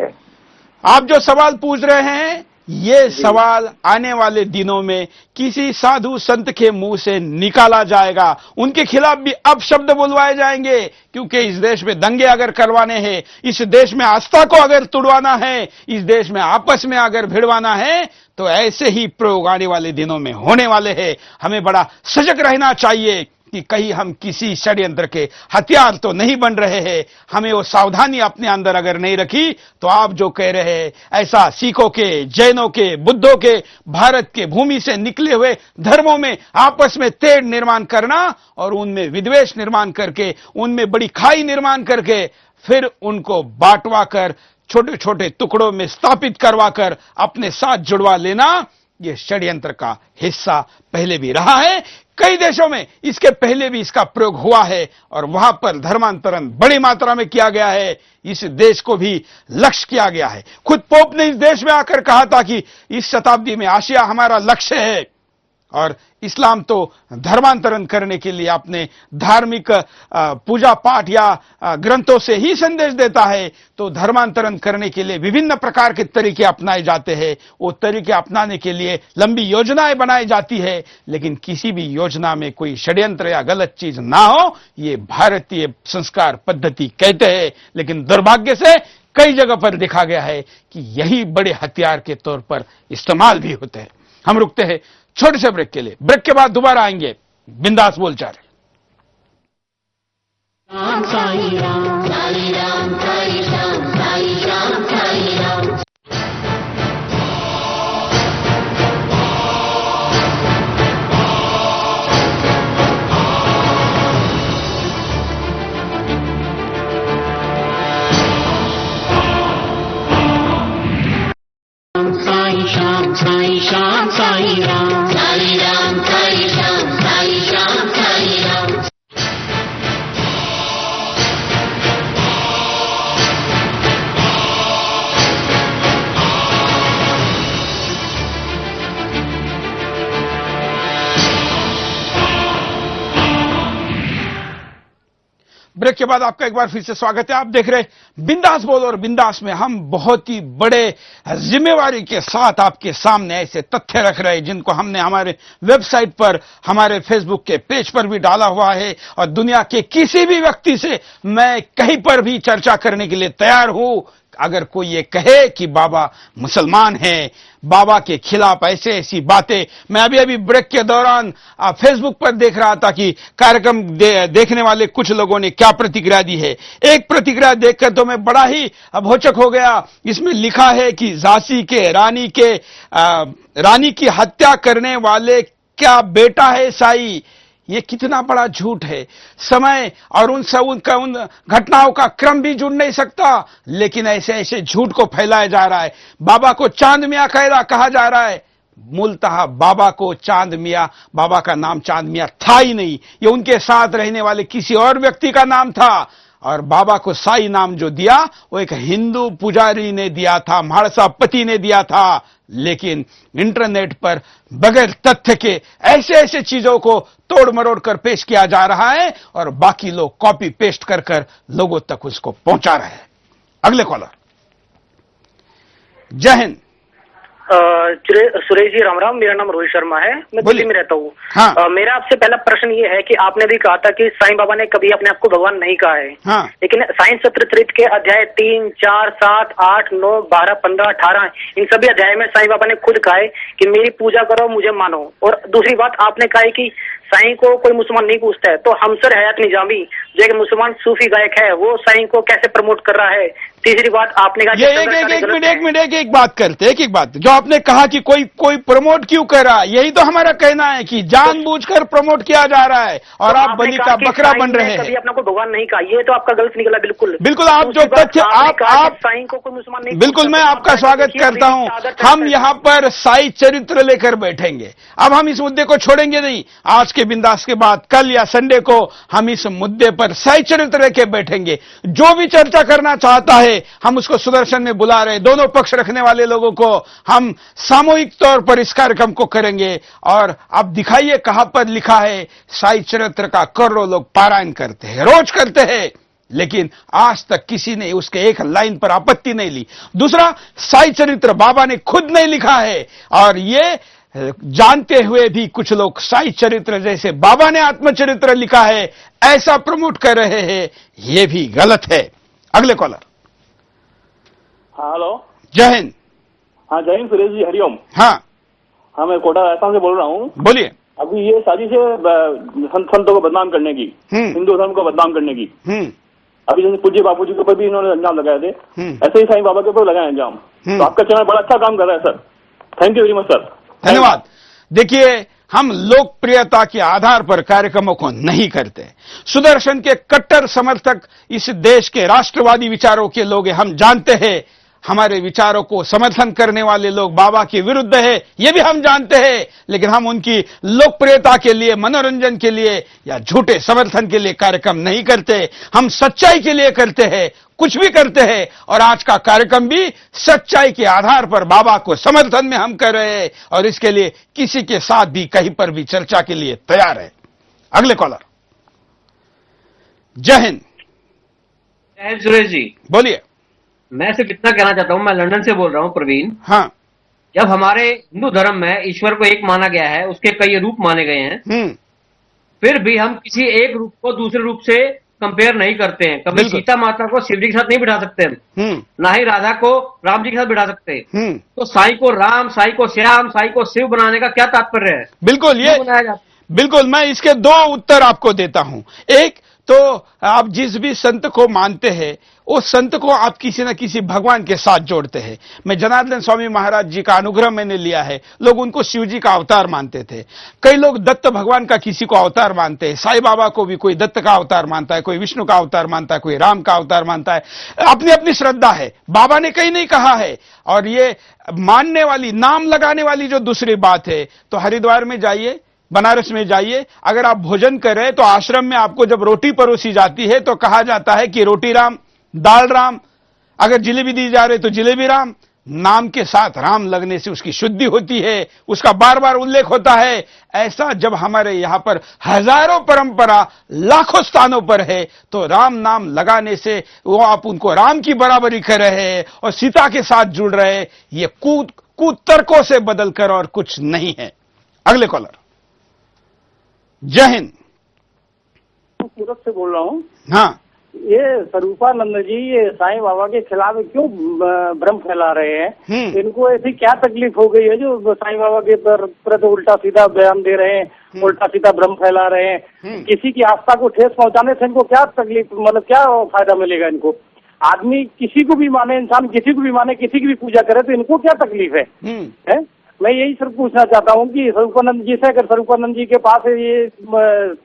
आप जो सवाल पूछ रहे हैं ये सवाल आने वाले दिनों में किसी साधु संत के मुंह से निकाला जाएगा, उनके खिलाफ भी अपशब्द बुलवाए जाएंगे, क्योंकि इस देश में दंगे अगर करवाने हैं, इस देश में आस्था को अगर तुड़वाना है, इस देश में आपस में अगर भिड़वाना है, तो ऐसे ही प्रयोग आने वाले दिनों में होने वाले हैं। हमें बड़ा सजग रहना चाहिए कि कहीं हम किसी षड्यंत्र के हथियार तो नहीं बन रहे हैं। हमें वो सावधानी अपने अंदर अगर नहीं रखी तो आप जो कह रहे हैं ऐसा सिखों के, जैनों के, बुद्धों के, भारत के भूमि से निकले हुए धर्मों में आपस में तेढ़ निर्माण करना और उनमें विद्वेष निर्माण करके, उनमें बड़ी खाई निर्माण करके फिर उनको बांटवा कर छोटे छोटे टुकड़ों में स्थापित करवा कर अपने साथ जुड़वा लेना, यह षड्यंत्र का हिस्सा पहले भी रहा है। कई देशों में इसके पहले भी इसका प्रयोग हुआ है और वहां पर धर्मांतरण बड़ी मात्रा में किया गया है। इस देश को भी लक्ष्य किया गया है। खुद पोप ने इस देश में आकर कहा था कि इस शताब्दी में आशिया हमारा लक्ष्य है। और इस्लाम तो धर्मांतरण करने के लिए अपने धार्मिक पूजा पाठ या ग्रंथों से ही संदेश देता है, तो धर्मांतरण करने के लिए विभिन्न प्रकार के तरीके अपनाए जाते हैं। वो तरीके अपनाने के लिए लंबी योजनाएं बनाई जाती है, लेकिन किसी भी योजना में कोई षड्यंत्र या गलत चीज ना हो, ये भारतीय संस्कार पद्धति कहते हैं। लेकिन दुर्भाग्य से कई जगह पर देखा गया है कि यही बड़े हथियार के तौर पर इस्तेमाल भी होते हैं। हम रुकते हैं छोटे से ब्रेक के लिए, ब्रेक के बाद दोबारा आएंगे बिंदास बोलचाल। राम साई राम, साई राम, साई राम, साई राम, साई राम। साई श्याम, साई श्याम, साई राम, साई राम, साई श्याम, साई श्याम, साई राम। ब्रेक के बाद आपका एक बार फिर से स्वागत है। आप देख रहे बिंदास बोल, और बिंदास में हम बहुत ही बड़े जिम्मेवारी के साथ आपके सामने ऐसे तथ्य रख रहे हैं जिनको हमने हमारे वेबसाइट पर, हमारे फेसबुक के पेज पर भी डाला हुआ है। और दुनिया के किसी भी व्यक्ति से मैं कहीं पर भी चर्चा करने के लिए तैयार हूं। अगर कोई ये कहे कि बाबा मुसलमान है, बाबा के खिलाफ ऐसे ऐसी बातें, मैं अभी अभी ब्रेक के दौरान फेसबुक पर देख रहा था कि कार्यक्रम देखने वाले कुछ लोगों ने क्या प्रतिक्रिया दी है। एक प्रतिक्रिया देखकर तो मैं बड़ा ही भौचक हो गया। इसमें लिखा है कि झांसी के रानी की हत्या करने वाले क्या बेटा है साई। ये कितना बड़ा झूठ है। समय और उन घटनाओं का क्रम भी जुड़ नहीं सकता, लेकिन ऐसे ऐसे झूठ को फैलाया जा रहा है। बाबा को चांद में अकेला कहा जा रहा है। मूलतः बाबा को चांद मियां, बाबा का नाम चांद मियां था ही नहीं, ये उनके साथ रहने वाले किसी और व्यक्ति का नाम था। और बाबा को साई नाम जो दिया वो एक हिंदू पुजारी ने दिया था, म्हाड़सा पति ने दिया था। लेकिन इंटरनेट पर बगैर तथ्य के ऐसे ऐसे चीजों को तोड़ मरोड़ कर पेश किया जा रहा है और बाकी लोग कॉपी पेस्ट कर कर लोगों तक उसको पहुंचा रहे हैं। अगले कॉलर। जय हिंद। सुरेश जी राम राम, मेरा नाम रोहित शर्मा है, मैं दिल्ली में रहता हूँ। हाँ। मेरा आपसे पहला प्रश्न ये है कि आपने भी कहा था कि साईं बाबा ने कभी अपने आप को भगवान नहीं कहा है। हाँ। लेकिन साईं सत्रत्रित के अध्याय 3, 4, 7, 8, 9, 12, 15, 18 इन सभी अध्याय में साईं बाबा ने खुद कहा है कि मेरी पूजा करो, मुझे मानो। और दूसरी बात आपने कहा है कि साईं को कोई मुसलमान नहीं पूछता है, तो हमसर हयात निजामी जो एक मुसलमान सूफी गायक है वो साईं को कैसे प्रमोट कर रहा है? तीसरी बात आपने कहा एक बात करते, एक बात जो आपने कहा कि कोई प्रमोट क्यों कर रहा है, यही तो हमारा कहना है कि जानबूझकर प्रमोट किया जा रहा है और आप बलि का बकरा बन रहे हैं। कभी अपना को भगवान नहीं कहा, ये तो आपका गलत निकला। बिल्कुल आप जो तथ्य आप साईं को कोई मुसलमान नहीं, बिल्कुल मैं आपका स्वागत करता हूं। हम यहाँ पर साई चरित्र लेकर बैठेंगे। अब हम इस मुद्दे को छोड़ेंगे नहीं। आज के बिंदास के बाद कल या संडे को हम इस मुद्दे पर साई चरित्र लेकर बैठेंगे। जो भी चर्चा करना चाहता है हम उसको सुदर्शन में बुला रहे, दोनों पक्ष रखने वाले लोगों को हम सामूहिक तौर पर इस कार्यक्रम को करेंगे। और अब दिखाइए कहां पर लिखा है साई चरित्र का करोड़ों लोग पारायण करते हैं, रोज करते हैं, लेकिन आज तक किसी ने उसके एक लाइन पर आपत्ति नहीं ली। दूसरा, साई चरित्र बाबा ने खुद नहीं लिखा है और ये जानते हुए भी कुछ लोग साई चरित्र जैसे बाबा ने आत्मचरित्र लिखा है ऐसा प्रमोट कर रहे हैं, यह भी गलत है। अगले कॉलर। हेलो, जय हिंद। हाँ जय हिंद सुरेश जी, हरिओम। हाँ मैं कोटा राजस्थान से बोल रहा हूँ। बोलिए। अभी ये साजिश है संतों को बदनाम करने की, हिंदू धर्म को बदनाम करने की। अभी जैसे पूज्य बापू जी के ऊपर भी इन्होंने अंजाम लगाए थे, ऐसे ही साईं बाबा के ऊपर लगाए अंजाम। तो आपका चैनल बड़ा अच्छा काम कर रहा है sir, thank you very much sir. धन्यवाद। देखिए, हम लोकप्रियता के आधार पर कार्यक्रमों को नहीं करते। सुदर्शन के कट्टर समर्थक इस देश के राष्ट्रवादी विचारों के लोग हैं, हम जानते हैं। हमारे विचारों को समर्थन करने वाले लोग बाबा के विरुद्ध है, ये भी हम जानते हैं। लेकिन हम उनकी लोकप्रियता के लिए, मनोरंजन के लिए या झूठे समर्थन के लिए कार्यक्रम नहीं करते। हम सच्चाई के लिए करते हैं, कुछ भी करते हैं। और आज का कार्यक्रम भी सच्चाई के आधार पर बाबा को समर्थन में हम कर रहे हैं और इसके लिए किसी के साथ भी कहीं पर भी चर्चा के लिए तैयार है। अगले कॉलर। जय हिंद। जय हिंद सुरेश जी। बोलिए। मैं सिर्फ इतना कहना चाहता हूं, मैं लंदन से बोल रहा हूं, प्रवीण। हाँ। जब हमारे हिंदू धर्म में ईश्वर को एक माना गया है, उसके कई रूप माने गए हैं, फिर भी हम किसी एक रूप को दूसरे रूप से कंपेयर नहीं करते हैं। कभी सीता माता को शिव जी के साथ नहीं बिठा सकते हम, ना ही राधा को राम जी के साथ बिठा सकते। तो साईं को राम, साईं को श्याम, साईं को शिव बनाने का क्या तात्पर्य है? बिल्कुल, ये बनाया जाता है। बिल्कुल, मैं इसके दो उत्तर आपको देता हूं। एक तो आप जिस भी संत को मानते हैं उस संत को आप किसी न किसी भगवान के साथ जोड़ते हैं। मैं जनार्दन स्वामी महाराज जी का अनुग्रह मैंने लिया है, लोग उनको शिव जी का अवतार मानते थे। कई लोग दत्त भगवान का किसी को अवतार मानते हैं। साईं बाबा को भी कोई दत्त का अवतार मानता है, कोई विष्णु का अवतार मानता है, कोई राम का अवतार मानता है। अपनी अपनी श्रद्धा है, बाबा ने कहीं नहीं कहा है। और ये मानने वाली, नाम लगाने वाली जो दूसरी बात है, तो हरिद्वार में जाइए, बनारस में जाइए, अगर आप भोजन करें तो आश्रम में आपको जब रोटी परोसी जाती है तो कहा जाता है कि रोटी राम, दाल राम। अगर जिलेबी दी जा रही तो जिलेबी राम। नाम के साथ राम लगने से उसकी शुद्धि होती है, उसका बार बार उल्लेख होता है। ऐसा जब हमारे यहां पर हजारों परंपरा लाखों स्थानों पर है तो राम नाम लगाने से वो आप उनको राम की बराबरी कर रहे हैं और सीता के साथ जुड़ रहे हैं। ये कुतर्कों से बदलकर और कुछ नहीं है। अगले कॉलर। जय हिंद। सूरत से बोल रहा हूँ। हाँ। ये स्वरूपानंद जी ये साईं बाबा के खिलाफ क्यों भ्रम फैला रहे हैं? इनको ऐसी क्या तकलीफ हो गई है जो साईं बाबा के प्रति उल्टा सीधा बयान दे रहे हैं, उल्टा सीधा भ्रम फैला रहे हैं? किसी की आस्था को ठेस पहुंचाने से इनको क्या तकलीफ, मतलब क्या फायदा मिलेगा इनको? आदमी किसी को भी माने, इंसान किसी को भी माने, किसी की भी पूजा करे तो इनको क्या तकलीफ है? मैं यही सिर्फ पूछना चाहता हूँ कि स्वरूपानंद जी से, अगर स्वरूपानंद जी के पास ये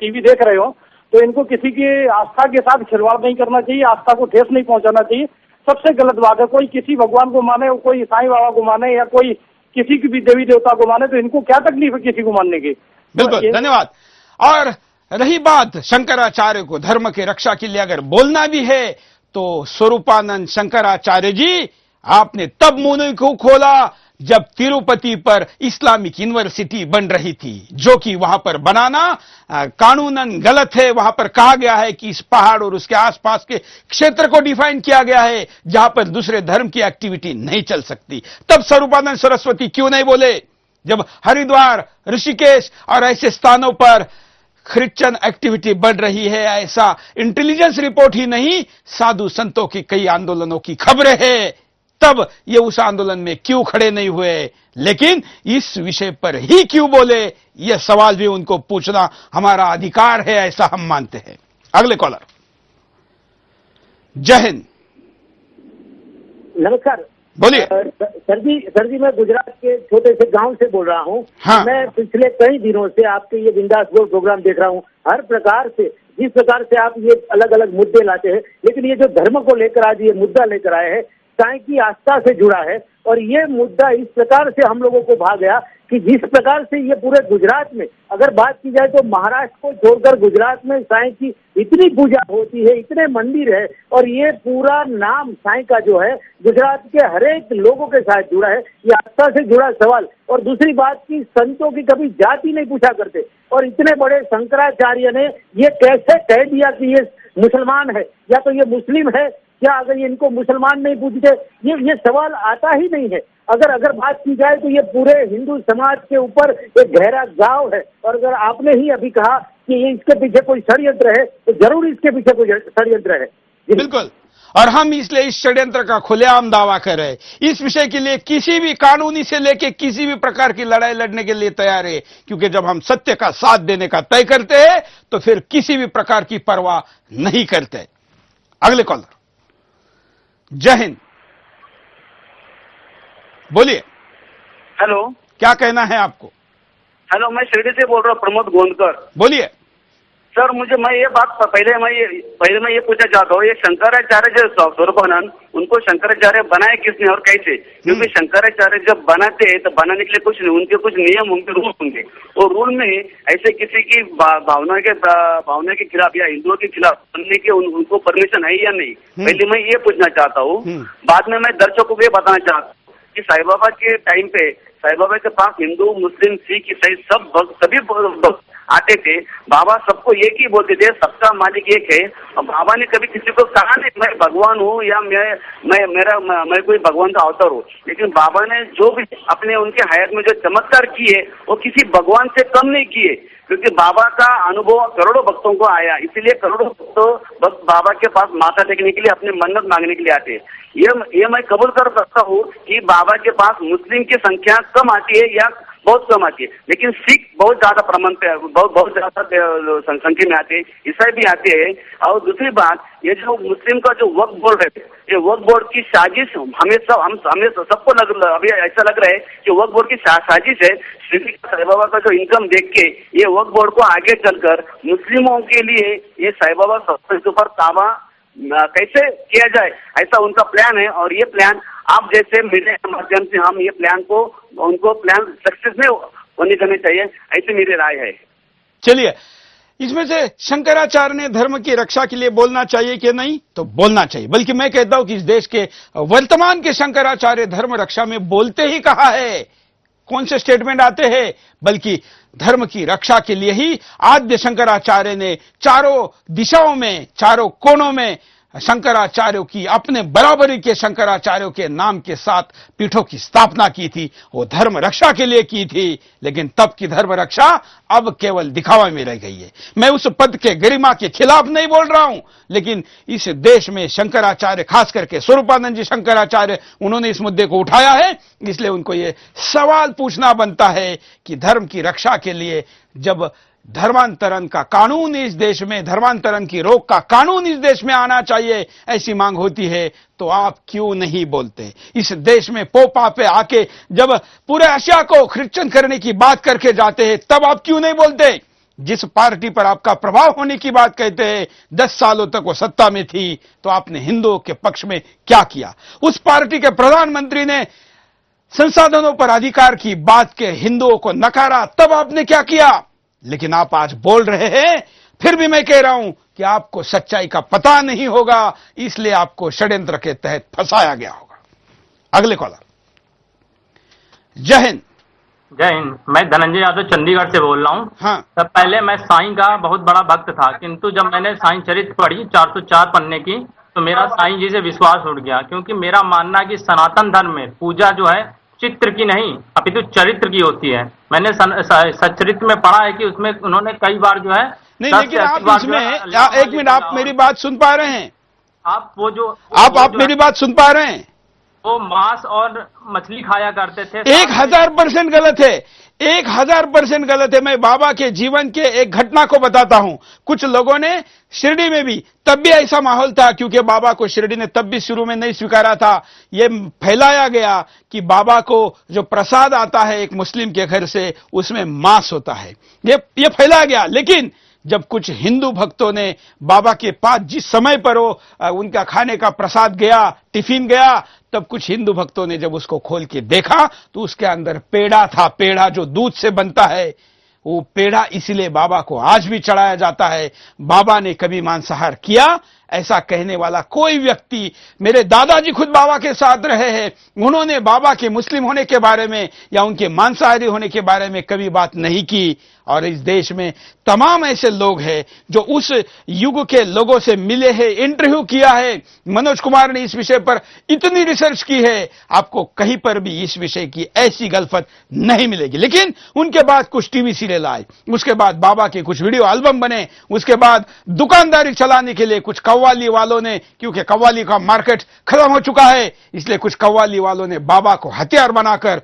टीवी देख रहे हो तो इनको किसी की आस्था के साथ खिलवाड़ नहीं करना चाहिए, आस्था को ठेस नहीं पहुंचाना चाहिए। सबसे गलत बात है, कोई किसी भगवान को माने, कोई साईं बाबा को माने या कोई किसी की भी देवी देवता को माने, तो इनको क्या तकलीफ है किसी को मानने की। बिल्कुल, धन्यवाद। और रही बात शंकराचार्य को धर्म की रक्षा के लिए अगर बोलना भी है तो स्वरूपानंद शंकराचार्य जी, आपने तब मुंह नहीं क्यों खोला जब तिरुपति पर इस्लामिक यूनिवर्सिटी बन रही थी, जो कि वहां पर बनाना कानूनन गलत है। वहां पर कहा गया है कि इस पहाड़ और उसके आसपास के क्षेत्र को डिफाइन किया गया है जहां पर दूसरे धर्म की एक्टिविटी नहीं चल सकती। तब स्वरूपानंद सरस्वती क्यों नहीं बोले जब हरिद्वार, ऋषिकेश और ऐसे स्थानों पर क्रिश्चियन एक्टिविटी बढ़ रही है? ऐसा इंटेलिजेंस रिपोर्ट ही नहीं, साधु संतों की कई आंदोलनों की खबरें हैं। तब ये उस आंदोलन में क्यों खड़े नहीं हुए, लेकिन इस विषय पर ही क्यों बोले, यह सवाल भी उनको पूछना हमारा अधिकार है, ऐसा हम मानते हैं। अगले कॉलर। जय हिंद। नमस्कार। बोलिए। सर जी मैं गुजरात के छोटे से गांव से बोल रहा हूँ। हाँ। मैं पिछले कई दिनों से आपके ये बिंदास बोल प्रोग्राम देख रहा हूँ। हर प्रकार से, जिस प्रकार से आप ये अलग अलग मुद्दे लाते हैं, लेकिन ये जो धर्म को लेकर आज ये मुद्दा लेकर आए हैं, साईं की आस्था से जुड़ा है। और ये मुद्दा इस प्रकार से हम लोगों को भा गया कि जिस प्रकार से ये पूरे गुजरात में, अगर बात की जाए तो महाराष्ट्र को छोड़कर गुजरात में साईं की इतनी पूजा होती है, इतने मंदिर है, और ये पूरा नाम साईं का जो है गुजरात के हर एक लोगों के साथ जुड़ा है। ये आस्था से जुड़ा सवाल। और दूसरी बात की संतों की कभी जाति नहीं पूछा करते, और इतने बड़े शंकराचार्य ने ये कैसे कह दिया कि ये मुसलमान है या तो ये मुस्लिम है, क्या अगर ये इनको मुसलमान नहीं पूछते, ये सवाल आता ही नहीं है। अगर बात की जाए तो ये पूरे हिंदू समाज के ऊपर एक गहरा घाव है। और अगर आपने ही अभी कहा कि ये इसके पीछे कोई षड्यंत्र है, तो जरूर इसके पीछे कोई षड्यंत्र है। बिल्कुल, और हम इसलिए इस षड्यंत्र का खुलेआम दावा कर रहे हैं। इस विषय के लिए किसी भी कानूनी से लेके किसी भी प्रकार की लड़ाई लड़ने के लिए तैयार है, क्योंकि जब हम सत्य का साथ देने का तय करते हैं तो फिर किसी भी प्रकार की परवाह नहीं करते। अगले कॉलर। जय हिंद। बोलिए। हेलो, क्या कहना है आपको? हेलो, मैं शिरडी से बोल रहा हूँ, प्रमोद गोंदकर। बोलिए। सर, मैं ये बात पहले मैं ये पूछना चाहता हूँ, ये शंकराचार्य जो स्वरूपानंद, उनको शंकराचार्य बनाए किसने और कैसे? क्योंकि शंकराचार्य जब बनाते हैं तो बनाने के लिए कुछ नहीं, उनके कुछ नियम होंगे, रूल होंगे, और रूल में ऐसे किसी की भावना के खिलाफ या हिंदुओं के खिलाफ बनने के उनको परमिशन है या नहीं, पहले मैं ये पूछना चाहता हूँ। बाद में मैं दर्शकों को ये बताना चाहता हूँ कि साईं बाबा के टाइम पे साईं बाबा के पास हिंदू, मुस्लिम, सिख, ईसाई सभी आते थे। बाबा सबको एक ही बोलते थे, सबका मालिक एक है। और बाबा ने कभी किसी को कहा नहीं मैं भगवान हूँ या मैं कोई भगवान का अवतार हूँ। लेकिन बाबा ने जो भी अपने उनके हयात में जो चमत्कार किए वो किसी भगवान से कम नहीं किए, क्योंकि बाबा का अनुभव करोड़ों भक्तों को आया। इसीलिए करोड़ों भक्त बाबा के पास माथा टेकने के लिए, अपने मन्नत मांगने के लिए आते हैं। ये मैं कबूल कर सकता हूँ कि बाबा के पास मुस्लिम की संख्या कम आती है या बहुत कम आती है, लेकिन सिख बहुत ज्यादा प्रमाण पे बहुत ज्यादा संख्या में आते हैं, ईसाई भी आते हैं। और दूसरी बात, ये जो मुस्लिम का जो वक्फ बोर्ड है, ये वक्फ बोर्ड की साजिश हमें सबको अभी ऐसा लग रहा है कि वक्फ बोर्ड की साजिश है। श्री साईं बाबा का जो इनकम देख के ये वक्फ बोर्ड को आगे चलकर मुस्लिमों के लिए ये साईं बाबा के ऊपर ताबा कैसे किया जाए, ऐसा उनका प्लान है। और ये प्लान आप जैसे मीडिया के माध्यम से हम ये प्लान को उनको प्लान सक्सेस में होने करनी चाहिए, ऐसी मेरी राय है। चलिए, इसमें से शंकराचार्य ने धर्म की रक्षा के लिए बोलना चाहिए कि नहीं? तो बोलना चाहिए। बल्कि मैं कहता हूं कि इस देश के वर्तमान के शंकराचार्य धर्म रक्षा में बोलते ही कहा है। कौन से स्टेटमेंट आते हैं? बल्कि धर्म की रक्षा के लिए ही आद्य शंकराचार्य ने चारों दिशाओं में, चारों कोनों में शंकराचार्यों की, अपने बराबरी के शंकराचार्यों के नाम के साथ पीठों की स्थापना की थी। वो धर्म रक्षा के लिए की थी, लेकिन तब की धर्म रक्षा अब केवल दिखावा में रह गई है। मैं उस पद के गरिमा के खिलाफ नहीं बोल रहा हूं, लेकिन इस देश में शंकराचार्य, खास करके स्वरूपानंद जी शंकराचार्य, उन्होंने इस मुद्दे को उठाया है। इसलिए उनको ये सवाल पूछना बनता है कि धर्म की रक्षा के लिए जब धर्मांतरण का कानून इस देश में, धर्मांतरण की रोक का कानून इस देश में आना चाहिए, ऐसी मांग होती है, तो आप क्यों नहीं बोलते? इस देश में पोपा पे आके जब पूरे एशिया को क्रिश्चियन करने की बात करके जाते हैं, तब आप क्यों नहीं बोलते? जिस पार्टी पर आपका प्रभाव होने की बात कहते हैं, 10 सालों तक वो सत्ता में थी, तो आपने हिंदुओं के पक्ष में क्या किया? उस पार्टी के प्रधानमंत्री ने संसाधनों पर अधिकार की बात के हिंदुओं को नकारा, तब आपने क्या किया? लेकिन आप आज बोल रहे हैं, फिर भी मैं कह रहा हूं कि आपको सच्चाई का पता नहीं होगा, इसलिए आपको षड्यंत्र के तहत फंसाया गया होगा। अगले कॉलर। जय हिंद। जय हिंद। मैं धनंजय यादव चंडीगढ़ से बोल रहा हूँ। हाँ। तब पहले मैं साईं का बहुत बड़ा भक्त था, किंतु जब मैंने साईं चरित्र पढ़ी 404 पन्ने की, तो मेरा साईं जी से विश्वास उठ गया, क्योंकि मेरा मानना है कि सनातन धर्म में पूजा जो है चित्र की नहीं अपितु चरित्र की होती है। मैंने सच्चरित्र में पढ़ा है कि उसमें उन्होंने कई बार जो है नहीं, लेकिन आप इसमें एक मिनट, आप मेरी बात सुन पा रहे हैं? आप वो जो आप मेरी बात सुन पा रहे हैं? वो मांस और मछली खाया करते थे। 1000% गलत है, 1000% गलत है। मैं बाबा के जीवन के एक घटना को बताता हूं। कुछ लोगों ने शिरडी में भी, तब भी ऐसा माहौल था, क्योंकि बाबा को शिरडी ने तब भी शुरू में नहीं स्वीकारा था। ये फैलाया गया कि बाबा को जो प्रसाद आता है एक मुस्लिम के घर से, उसमें मांस होता है, ये फैलाया गया। लेकिन जब कुछ हिंदू भक्तों ने बाबा के पास जिस समय पर वो उनका खाने का प्रसाद गया, टिफिन गया, तब कुछ हिंदू भक्तों ने जब उसको खोल के देखा तो उसके अंदर पेड़ा था। पेड़ा जो दूध से बनता है, वो पेड़ा इसलिए बाबा को आज भी चढ़ाया जाता है। बाबा ने कभी मांसाहार किया ऐसा कहने वाला कोई व्यक्ति, मेरे दादाजी खुद बाबा के साथ रहे हैं, उन्होंने बाबा के मुस्लिम होने के बारे में या उनके मांसाहारी होने के बारे में कभी बात नहीं की। और इस देश में तमाम ऐसे लोग हैं जो उस युग के लोगों से मिले हैं, इंटरव्यू किया है। मनोज कुमार ने इस विषय पर इतनी रिसर्च की है, आपको कहीं पर भी इस विषय की ऐसी गलफत नहीं मिलेगी। लेकिन उनके बाद कुछ टीवी सीरियल आए, उसके बाद बाबा के कुछ वीडियो एल्बम बने, उसके बाद दुकानदारी चलाने के लिए कुछ कव्वाली वालों ने, क्योंकि कव्वाली का मार्केट खत्म हो चुका है, इसलिए कुछ कव्वाली वालों ने बाबा को हथियार बनाकर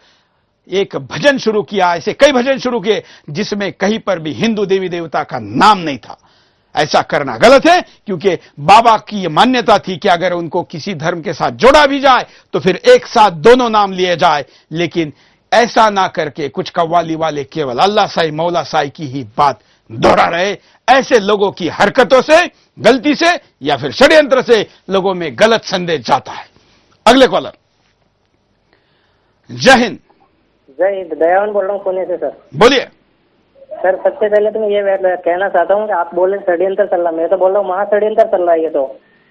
एक भजन शुरू किया। ऐसे कई भजन शुरू किए जिसमें कहीं पर भी हिंदू देवी देवता का नाम नहीं था। ऐसा करना गलत है, क्योंकि बाबा की यह मान्यता थी कि अगर उनको किसी धर्म के साथ जोड़ा भी जाए तो फिर एक साथ दोनों नाम लिए जाए। लेकिन ऐसा ना करके कुछ कव्वाली वाले केवल अल्लाह साई मौला साई की ही बात दोहरा रहे। ऐसे लोगों की हरकतों से, गलती से या फिर षड्यंत्र से लोगों में गलत संदेश जाता है। अगले कॉलर। जय हिंद। जय हिंद। दयावन बोल रहा हूँ पुणे से सर। बोलिए सर। सबसे पहले तो मैं ये कहना चाहता हूँ कि आप बोल रहे षड्यंत्र चल रहा, मैं तो बोल रहा हूँ महा षड्यंत्र चल रहा है ये तो।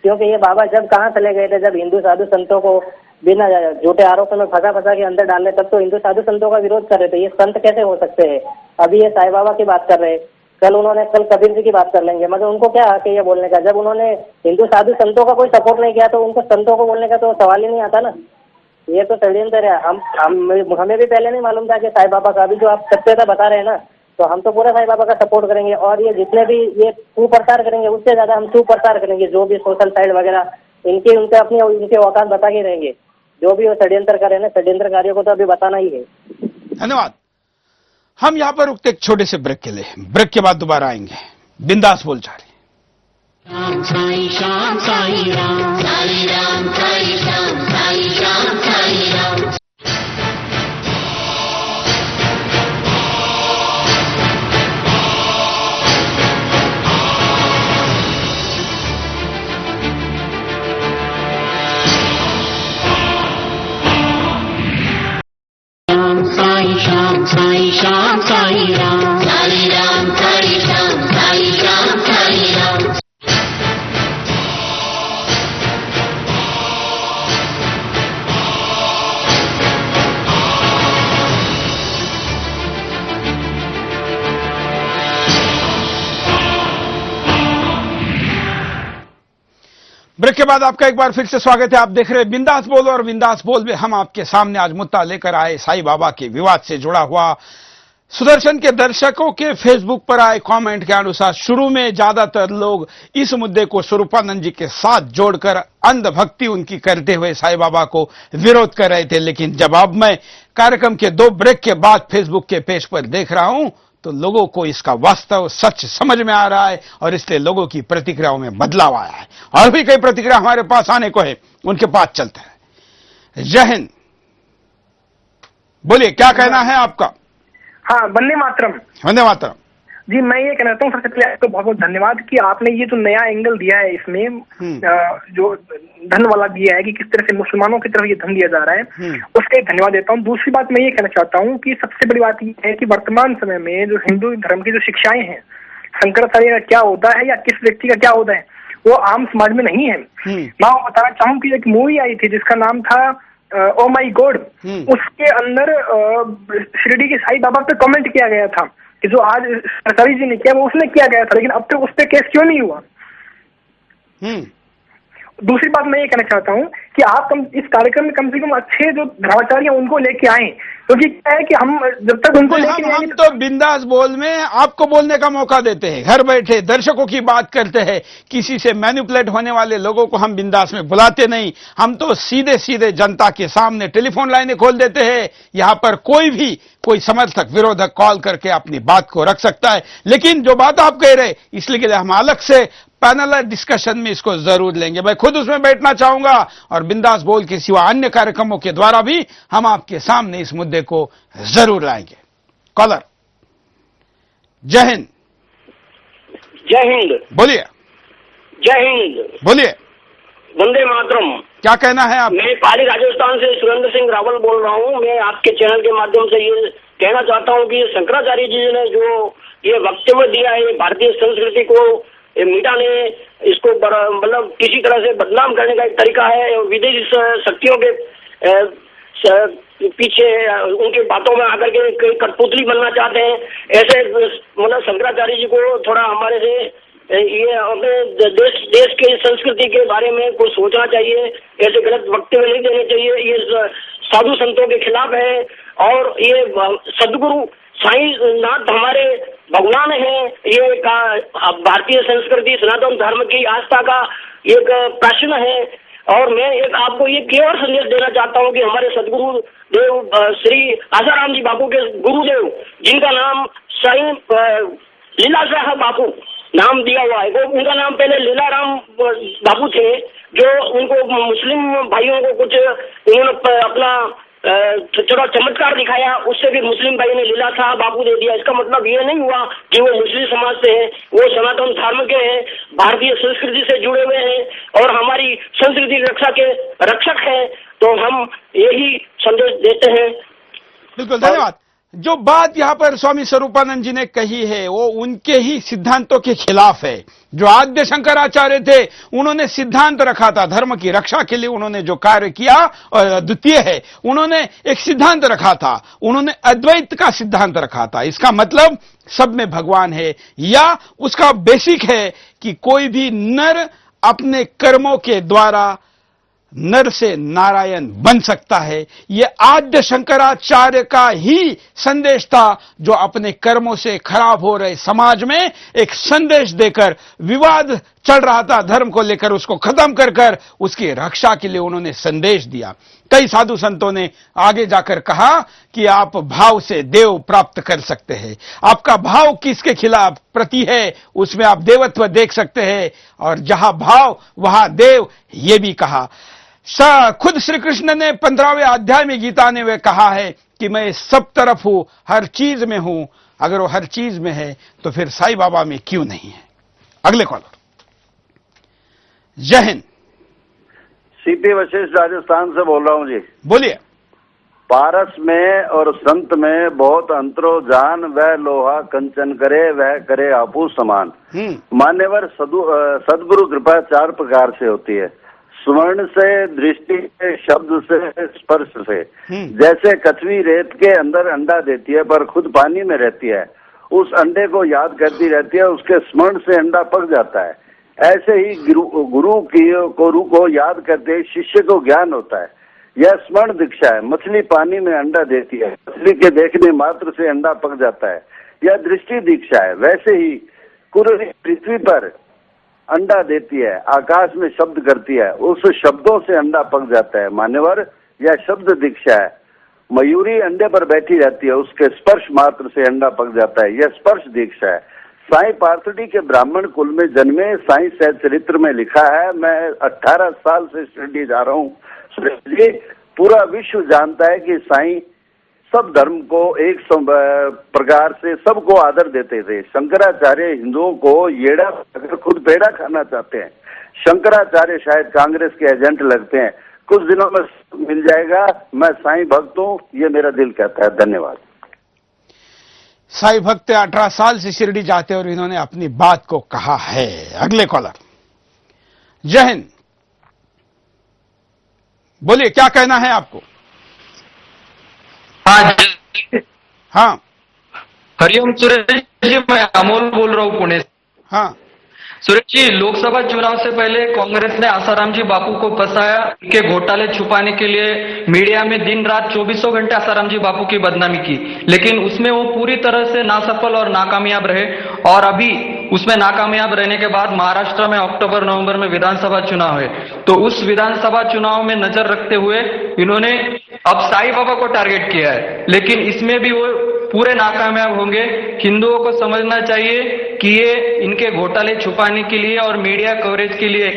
क्योंकि ये बाबा जब कहाँ चले गए थे, जब हिंदू साधु संतों को बिना झूठे आरोपों में फंसा के अंदर डाल रहे, तब तो हिंदू साधु संतों का विरोध कर रहे थे। ये संत कैसे हो सकते हैं? अभी ये साईं बाबा की बात कर रहे हैं, कल कबीर जी की बात कर लेंगे। मगर उनको क्या हक है ये बोलने का? जब उन्होंने हिंदू साधु संतों का कोई सपोर्ट नहीं किया तो उनको संतों को बोलने का तो सवाल ही नहीं आता ना। ये तो षड्यंत्र है। हमें भी पहले नहीं मालूम था कि साईं बाबा का, अभी जो आप सत्यता बता रहे हैं ना, तो हम तो पूरा साईं बाबा का सपोर्ट करेंगे। और ये जितने भी ये कुप्रचार करेंगे उससे ज्यादा हम सुप्रचार करेंगे। जो भी सोशल साइड वगैरह इनके औकात बता के रहेंगे। जो भी वो षड्यंत्र करे ना, षड्यंत्रकारियों को तो अभी बताना ही है। धन्यवाद। हम यहां पर रुकते एक छोटे से ब्रेक के लिए, ब्रेक के बाद दोबारा आएंगे। बिंदास बोल जा रही। राम साई श्याम साई राम, साई राम साई श्याम साई श्याम साई राम। साई श्याम साई श्याम साई राम, साई राम साई श्याम साई श्याम साई राम। ब्रेक के बाद आपका एक बार फिर से स्वागत है। आप देख रहे हैं बिंदास बोल, और बिंदास बोल में हम आपके सामने आज मुद्दा लेकर आए साईं बाबा के विवाद से जुड़ा हुआ। सुदर्शन के दर्शकों के फेसबुक पर आए कमेंट के अनुसार शुरू में ज्यादातर लोग इस मुद्दे को स्वरूपानंद जी के साथ जोड़कर अंधभक्ति उनकी करते हुए साईं बाबा को विरोध कर रहे थे। लेकिन जब अब मैं कार्यक्रम के 2 ब्रेक के बाद फेसबुक के पेज पर देख रहा हूं तो लोगों को इसका वास्तव सच समझ में आ रहा है, और इसलिए लोगों की प्रतिक्रियाओं में बदलाव आया है। और भी कई प्रतिक्रिया हमारे पास आने को है, उनके पास चलते हैं। जय हिंद। बोलिए, क्या कहना है आपका? हाँ, वंदे मातरम। वंदे मातरम। जी मैं ये कहना चाहता हूँ, सबसे पहले आपको बहुत बहुत धन्यवाद कि आपने ये जो नया एंगल दिया है इसमें, जो धन वाला दिया है कि किस तरह से मुसलमानों की तरफ ये धन दिया जा रहा है, उसके धन्यवाद देता हूँ। दूसरी बात मैं ये कहना चाहता हूँ कि सबसे बड़ी बात ये है कि वर्तमान समय में जो हिंदू धर्म की जो शिक्षाएं हैं, शंकराचार्य का क्या होता है या किस व्यक्ति का क्या होता है, वो आम समाज में नहीं है। मैं बताना चाहूँ कि एक मूवी आई थी जिसका नाम था ओ माई गॉड, उसके अंदर शिरडी के साईं बाबा पे कमेंट किया गया था कि जो आज सरकारी जी ने किया वो उसने किया गया था, लेकिन अब तक उस पर केस क्यों नहीं हुआ। दूसरी बात मैं ये कहना चाहता हूँ कि आप इस कार्यक्रम में कम से कम अच्छे जो धर्माचार्य हैं उनको लेके आए, क्योंकि क्या है कि हम जब तक उनको लेके हम तो बिंदास बोल में आपको बोलने का मौका देते हैं, घर बैठे दर्शकों की बात करते हैं, किसी से मैनिपुलेट होने वाले लोगों को हम बिंदास में बुलाते नहीं, हम तो सीधे सीधे जनता के सामने टेलीफोन लाइनें खोल देते हैं। यहाँ पर कोई समर्थक विरोधक कॉल करके अपनी बात को रख सकता है। लेकिन जो बात आप कह रहे, इसलिए हम अलग से पैनल डिस्कशन में इसको जरूर लेंगे। मैं खुद उसमें बैठना चाहूंगा और बिंदास बोल के सिवा अन्य कार्यक्रमों के द्वारा भी हम आपके सामने इस मुद्दे को जरूर लाएंगे। कॉलर, जय हिंद। जय हिंद। बोलिए। जय हिंद। बोलिए। वंदे मातरम। क्या कहना है आप? मैं पाली राजस्थान से सुरेंद्र सिंह रावल बोल रहा हूँ। मैं आपके चैनल के माध्यम से ये कहना चाहता हूँ कि शंकराचार्य जी ने जो ये वक्तव्य दिया है, भारतीय संस्कृति को मिटाने, इसको मतलब किसी तरह से बदनाम करने का एक तरीका है। विदेशी शक्तियों के पीछे उनके बातों में आकर के कठपुतली बनना चाहते हैं। ऐसे मतलब शंकराचार्य जी को थोड़ा हमारे से ये अपने देश के संस्कृति के बारे में कुछ सोचना चाहिए। ऐसे गलत वक्तव्य नहीं देने चाहिए। ये साधु संतों के खिलाफ है और ये सदगुरु साईं नाथ हमारे भगवान है। ये भारतीय संस्कृति सनातन धर्म की आस्था का एक प्रश्न है। और मैं एक आपको ये केवल संदेश देना चाहता हूँ कि हमारे सदगुरु देव श्री आसाराम जी बापू के गुरुदेव, जिनका नाम साईं लीलाशाह बापू नाम दिया हुआ है, वो उनका नाम पहले लीलाराम बापू थे, जो उनको मुस्लिम भाइयों को कुछ उन्होंने अपना थोड़ा चमत्कार दिखाया, उससे भी मुस्लिम भाई ने लीला शाह बापू दे दिया। इसका मतलब ये नहीं हुआ कि वो मुस्लिम समाज से हैं, वो सनातन धर्म के हैं, भारतीय संस्कृति से जुड़े हुए हैं और हमारी संस्कृति रक्षा के रक्षक हैं। तो हम यही संदेश देते हैं। बिल्कुल, धन्यवाद। जो बात यहाँ पर स्वामी स्वरूपानंद जी ने कही है वो उनके ही सिद्धांतों के खिलाफ है। जो आद्य शंकराचार्य थे उन्होंने सिद्धांत रखा था, धर्म की रक्षा के लिए उन्होंने जो कार्य किया और द्वितीय है, उन्होंने एक सिद्धांत रखा था, उन्होंने अद्वैत का सिद्धांत रखा था। इसका मतलब सब में भगवान है, या उसका बेसिक है कि कोई भी नर अपने कर्मों के द्वारा नर से नारायण बन सकता है। यह आद्य शंकराचार्य का ही संदेश था, जो अपने कर्मों से खराब हो रहे समाज में एक संदेश देकर, विवाद चल रहा था धर्म को लेकर, उसको खत्म कर कर उसकी रक्षा के लिए उन्होंने संदेश दिया। कई साधु संतों ने आगे जाकर कहा कि आप भाव से देव प्राप्त कर सकते हैं। आपका भाव किसके खिलाफ प्रति है, उसमें आप देवत्व देख सकते हैं, और जहां भाव वहां देव, ये भी कहा। खुद श्री कृष्ण ने 15वें अध्याय में गीता ने वे कहा है कि मैं सब तरफ हूं, हर चीज में हूं। अगर वो हर चीज में है तो फिर साईं बाबा में क्यों नहीं है? अगले कॉलर, जय हिंद। सीपी वशिष्ठ राजस्थान से बोल रहा हूं जी। बोलिए। पारस में और संत में बहुत अंतरो जान, वह लोहा कंचन करे, वह करे आपू समान। मान्यवर सदगुरु कृपा 4 प्रकार से होती है। स्वर्ण से, दृष्टि से, शब्द से, स्पर्श से। जैसे कछुई रेत के अंदर अंडा देती है पर खुद पानी में रहती है, उस अंडे को याद करती रहती है, उसके स्मरण से अंडा पक जाता है। ऐसे ही गुरु को याद करते शिष्य को ज्ञान होता है। यह स्मरण दीक्षा है। मछली पानी में अंडा देती है, मछली के देखने मात्र से अंडा पक जाता है। यह दृष्टि दीक्षा है। वैसे ही कुररी पृथ्वी पर अंडा देती है, आकाश में शब्द करती है, उस शब्दों से अंडा पक जाता है। मान्यवर, यह शब्द दीक्षा है। मयूरी अंडे पर बैठी रहती है, उसके स्पर्श मात्र से अंडा पक जाता है, यह स्पर्श दीक्षा है। साईं पार्थडी के ब्राह्मण कुल में जन्मे, साईं सच्चरित्र में लिखा है। मैं 18 साल से शिरडी जा रहा हूँ। पूरा विश्व जानता है कि साईं सब धर्म को एक प्रकार से सबको आदर देते थे। शंकराचार्य हिंदुओं को येड़ा अगर खुद पेड़ा खाना चाहते हैं। शंकराचार्य शायद कांग्रेस के एजेंट लगते हैं। कुछ दिनों में मिल जाएगा। मैं साईं भक्त हूँ, ये मेरा दिल कहता है। धन्यवाद। साईं भक्त 18 साल से शिरडी जाते और इन्होंने अपनी बात को कहा है। अगले कॉलर, जय हिंद, बोलिए क्या कहना है आपको? हाँ, हरिओम सुरेश जी, मैं अमोल बोल रहा हूँ पुणे से। हाँ सुरेश जी, लोकसभा चुनाव से पहले कांग्रेस ने आसाराम जी बापू को फंसाया, के घोटाले छुपाने के लिए मीडिया में दिन रात 24 घंटे आसाराम जी बापू की बदनामी की, लेकिन उसमें वो पूरी तरह से नासफल और नाकामयाब रहे। और अभी उसमें नाकामयाब रहने के बाद महाराष्ट्र में अक्टूबर नवंबर में विधानसभा चुनाव है, तो उस विधानसभा चुनाव में नजर रखते हुए इन्होंने अब साईं बाबा को टारगेट किया है, लेकिन इसमें भी वो पूरे नाकामयाब होंगे। हिंदुओं को समझना चाहिए कि ये इनके घोटाले छुपाने के लिए और मीडिया कवरेज के लिए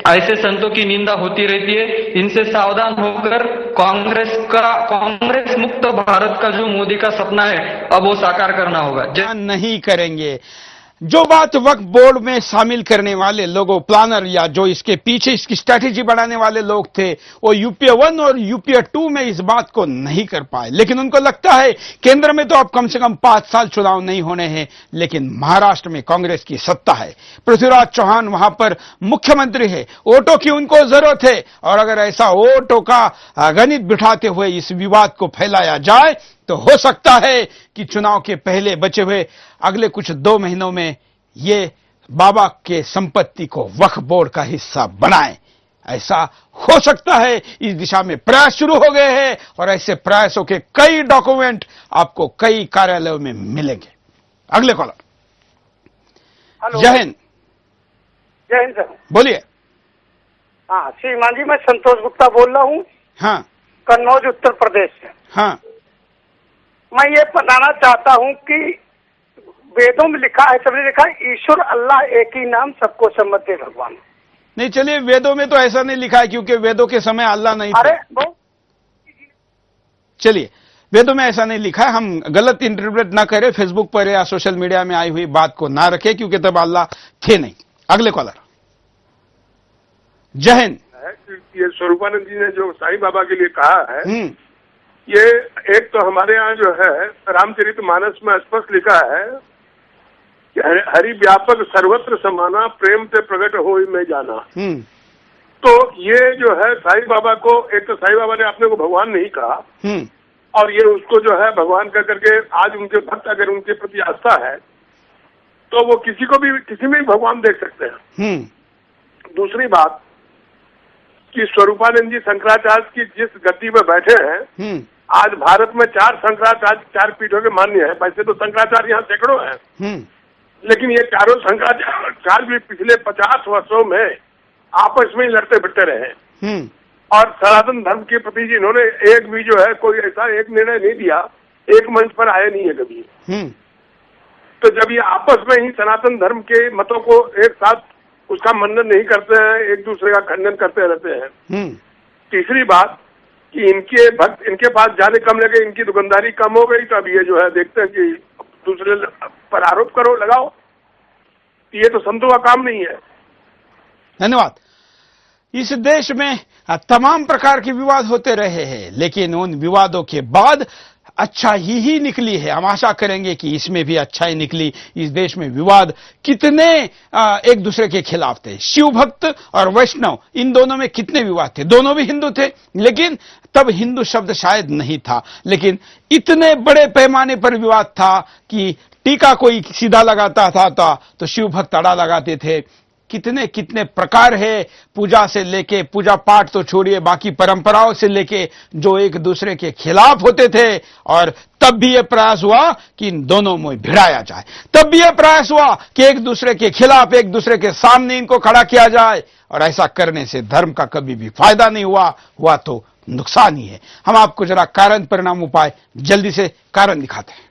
ऐसे संतों की निंदा होती रहती है। इनसे सावधान होकर कांग्रेस मुक्त भारत का जो मोदी का सपना है अब वो साकार करना होगा। नहीं करेंगे। जो बात वक्फ बोर्ड में शामिल करने वाले लोगों, प्लानर या जो इसके पीछे इसकी स्ट्रैटेजी बनाने वाले लोग थे, वो यूपीए 1 और यूपीए 2 में इस बात को नहीं कर पाए। लेकिन उनको लगता है केंद्र में तो अब कम से कम 5 साल चुनाव नहीं होने हैं, लेकिन महाराष्ट्र में कांग्रेस की सत्ता है। पृथ्वीराज चौहान वहां पर मुख्यमंत्री है, वोटों की उनको जरूरत है। और अगर ऐसा वोटों का गणित बिठाते हुए इस विवाद को फैलाया जाए तो हो सकता है कि चुनाव के पहले बचे हुए अगले कुछ 2 महीनों में ये बाबा के संपत्ति को वक्फ बोर्ड का हिस्सा बनाएं। ऐसा हो सकता है। इस दिशा में प्रयास शुरू हो गए हैं और ऐसे प्रयासों के कई डॉक्यूमेंट आपको कई कार्यालयों में मिलेंगे। अगले कॉलर, जय हिंद। जय हिंद सर, बोलिए। हाँ श्रीमान जी, मैं संतोष गुप्ता बोल रहा हूँ। हाँ, कन्नौज उत्तर प्रदेश से। हाँ, मैं ये बताना चाहता हूँ कि वेदों में लिखा है, सबने लिखा है ईश्वर अल्लाह एक ही नाम सबको सम्मत है भगवान। नहीं, चलिए वेदों में तो ऐसा नहीं लिखा है क्योंकि वेदों के समय अल्लाह नहीं था। चलिए, वेदों में ऐसा नहीं लिखा है, हम गलत इंटरप्रेट ना करें, फेसबुक पर या सोशल मीडिया में आई हुई बात को ना रखें क्योंकि तब अल्लाह थे नहीं। अगले कॉलर, जय हिंद। ये स्वरूपानंद जी ने जो साईं बाबा के लिए कहा है, ये एक तो हमारे यहाँ जो है रामचरितमानस में स्पष्ट लिखा है कि हरि व्यापक सर्वत्र समाना प्रेम से प्रकट हो में जाना। तो ये जो है साईं बाबा को, एक तो साईं बाबा ने अपने को भगवान नहीं कहा और ये उसको जो है भगवान कह करके आज उनके भक्त अगर उनके प्रति आस्था है तो वो किसी को भी, किसी में भी भगवान देख सकते हैं। दूसरी बात कि स्वरूपानंद जी शंकराचार्य की जिस गद्दी में बैठे हैं, आज भारत में 4 शंकराचार्य 4 पीठों के मान्य है। वैसे तो शंकराचार्य यहाँ सैकड़ों हैं, लेकिन ये चारों शंकराचार्य भी पिछले 50 वर्षों में आपस में ही लड़ते भिड़ते रहे और सनातन धर्म के प्रति जिन्होंने एक भी जो है कोई ऐसा एक निर्णय नहीं दिया, एक मंच पर आए नहीं है कभी। तो जब ये आपस में ही सनातन धर्म के मतों को एक साथ उसका मनन नहीं करते हैं, एक दूसरे का खंडन करते रहते हैं। तीसरी बात कि इनके भक्त इनके पास जाने कम लगे, इनकी दुकानदारी कम हो गई, तो अब ये जो है देखते हैं कि दूसरे पर आरोप करो, लगाओ। ये तो संतों का काम नहीं है। धन्यवाद। इस देश में तमाम प्रकार के विवाद होते रहे हैं, लेकिन उन विवादों के बाद अच्छा ही निकली है। हम आशा करेंगे कि इसमें भी अच्छा ही निकली। इस देश में विवाद कितने एक दूसरे के खिलाफ थे। शिव भक्त और वैष्णव, इन दोनों में कितने विवाद थे। दोनों भी हिंदू थे, लेकिन तब हिंदू शब्द शायद नहीं था, लेकिन इतने बड़े पैमाने पर विवाद था कि टीका कोई सीधा लगाता था तो शिव भक्त अड़ा लगाते थे। कितने कितने प्रकार है, पूजा से लेके, पूजा पाठ तो छोड़िए, बाकी परंपराओं से लेके जो एक दूसरे के खिलाफ होते थे। और तब भी यह प्रयास हुआ कि इन दोनों में भिड़ाया जाए। तब भी यह प्रयास हुआ कि एक दूसरे के खिलाफ, एक दूसरे के सामने इनको खड़ा किया जाए। और ऐसा करने से धर्म का कभी भी फायदा नहीं हुआ तो नुकसान ही है। हम आपको जरा कारण परिणाम उपाय जल्दी से कारण दिखाते हैं।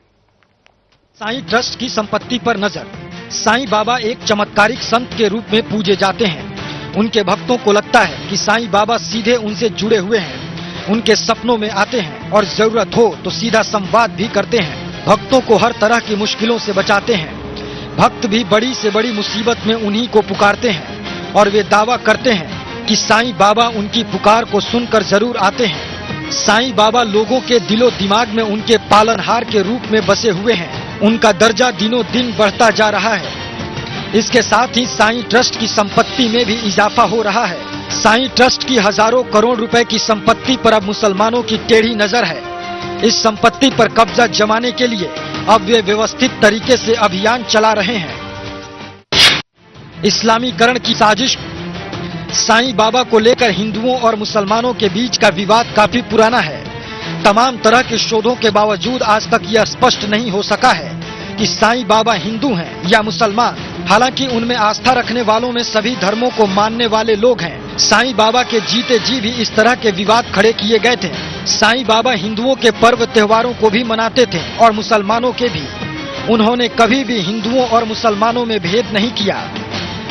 साईं ट्रस्ट की संपत्ति पर नजर। साईं बाबा एक चमत्कारिक संत के रूप में पूजे जाते हैं। उनके भक्तों को लगता है कि साईं बाबा सीधे उनसे जुड़े हुए हैं। उनके सपनों में आते हैं और जरूरत हो तो सीधा संवाद भी करते हैं। भक्तों को हर तरह की मुश्किलों से बचाते हैं। भक्त भी बड़ी से बड़ी मुसीबत में उन्हीं को पुकारते हैं और वे दावा करते हैं कि साईं बाबा उनकी पुकार को सुनकर जरूर आते हैं। साईं बाबा लोगों के दिलो दिमाग में उनके पालनहार के रूप में बसे हुए हैं। उनका दर्जा दिनों दिन बढ़ता जा रहा है। इसके साथ ही साईं ट्रस्ट की संपत्ति में भी इजाफा हो रहा है। साईं ट्रस्ट की हजारों करोड़ रुपए की संपत्ति पर अब मुसलमानों की टेढ़ी नजर है। इस संपत्ति पर कब्जा जमाने के लिए अब वे व्यवस्थित तरीके से अभियान चला रहे हैं। इस्लामीकरण की साजिश। साईं बाबा को लेकर हिंदुओं और मुसलमानों के बीच का विवाद काफी पुराना है। तमाम तरह के शोधों के बावजूद आज तक यह स्पष्ट नहीं हो सका है कि साईं बाबा हिंदू हैं या मुसलमान। हालांकि उनमें आस्था रखने वालों में सभी धर्मों को मानने वाले लोग हैं। साईं बाबा के जीते जी भी इस तरह के विवाद खड़े किए गए थे। साईं बाबा हिंदुओं के पर्व त्योहारों को भी मनाते थे और मुसलमानों के भी। उन्होंने कभी भी हिंदुओं और मुसलमानों में भेद नहीं किया।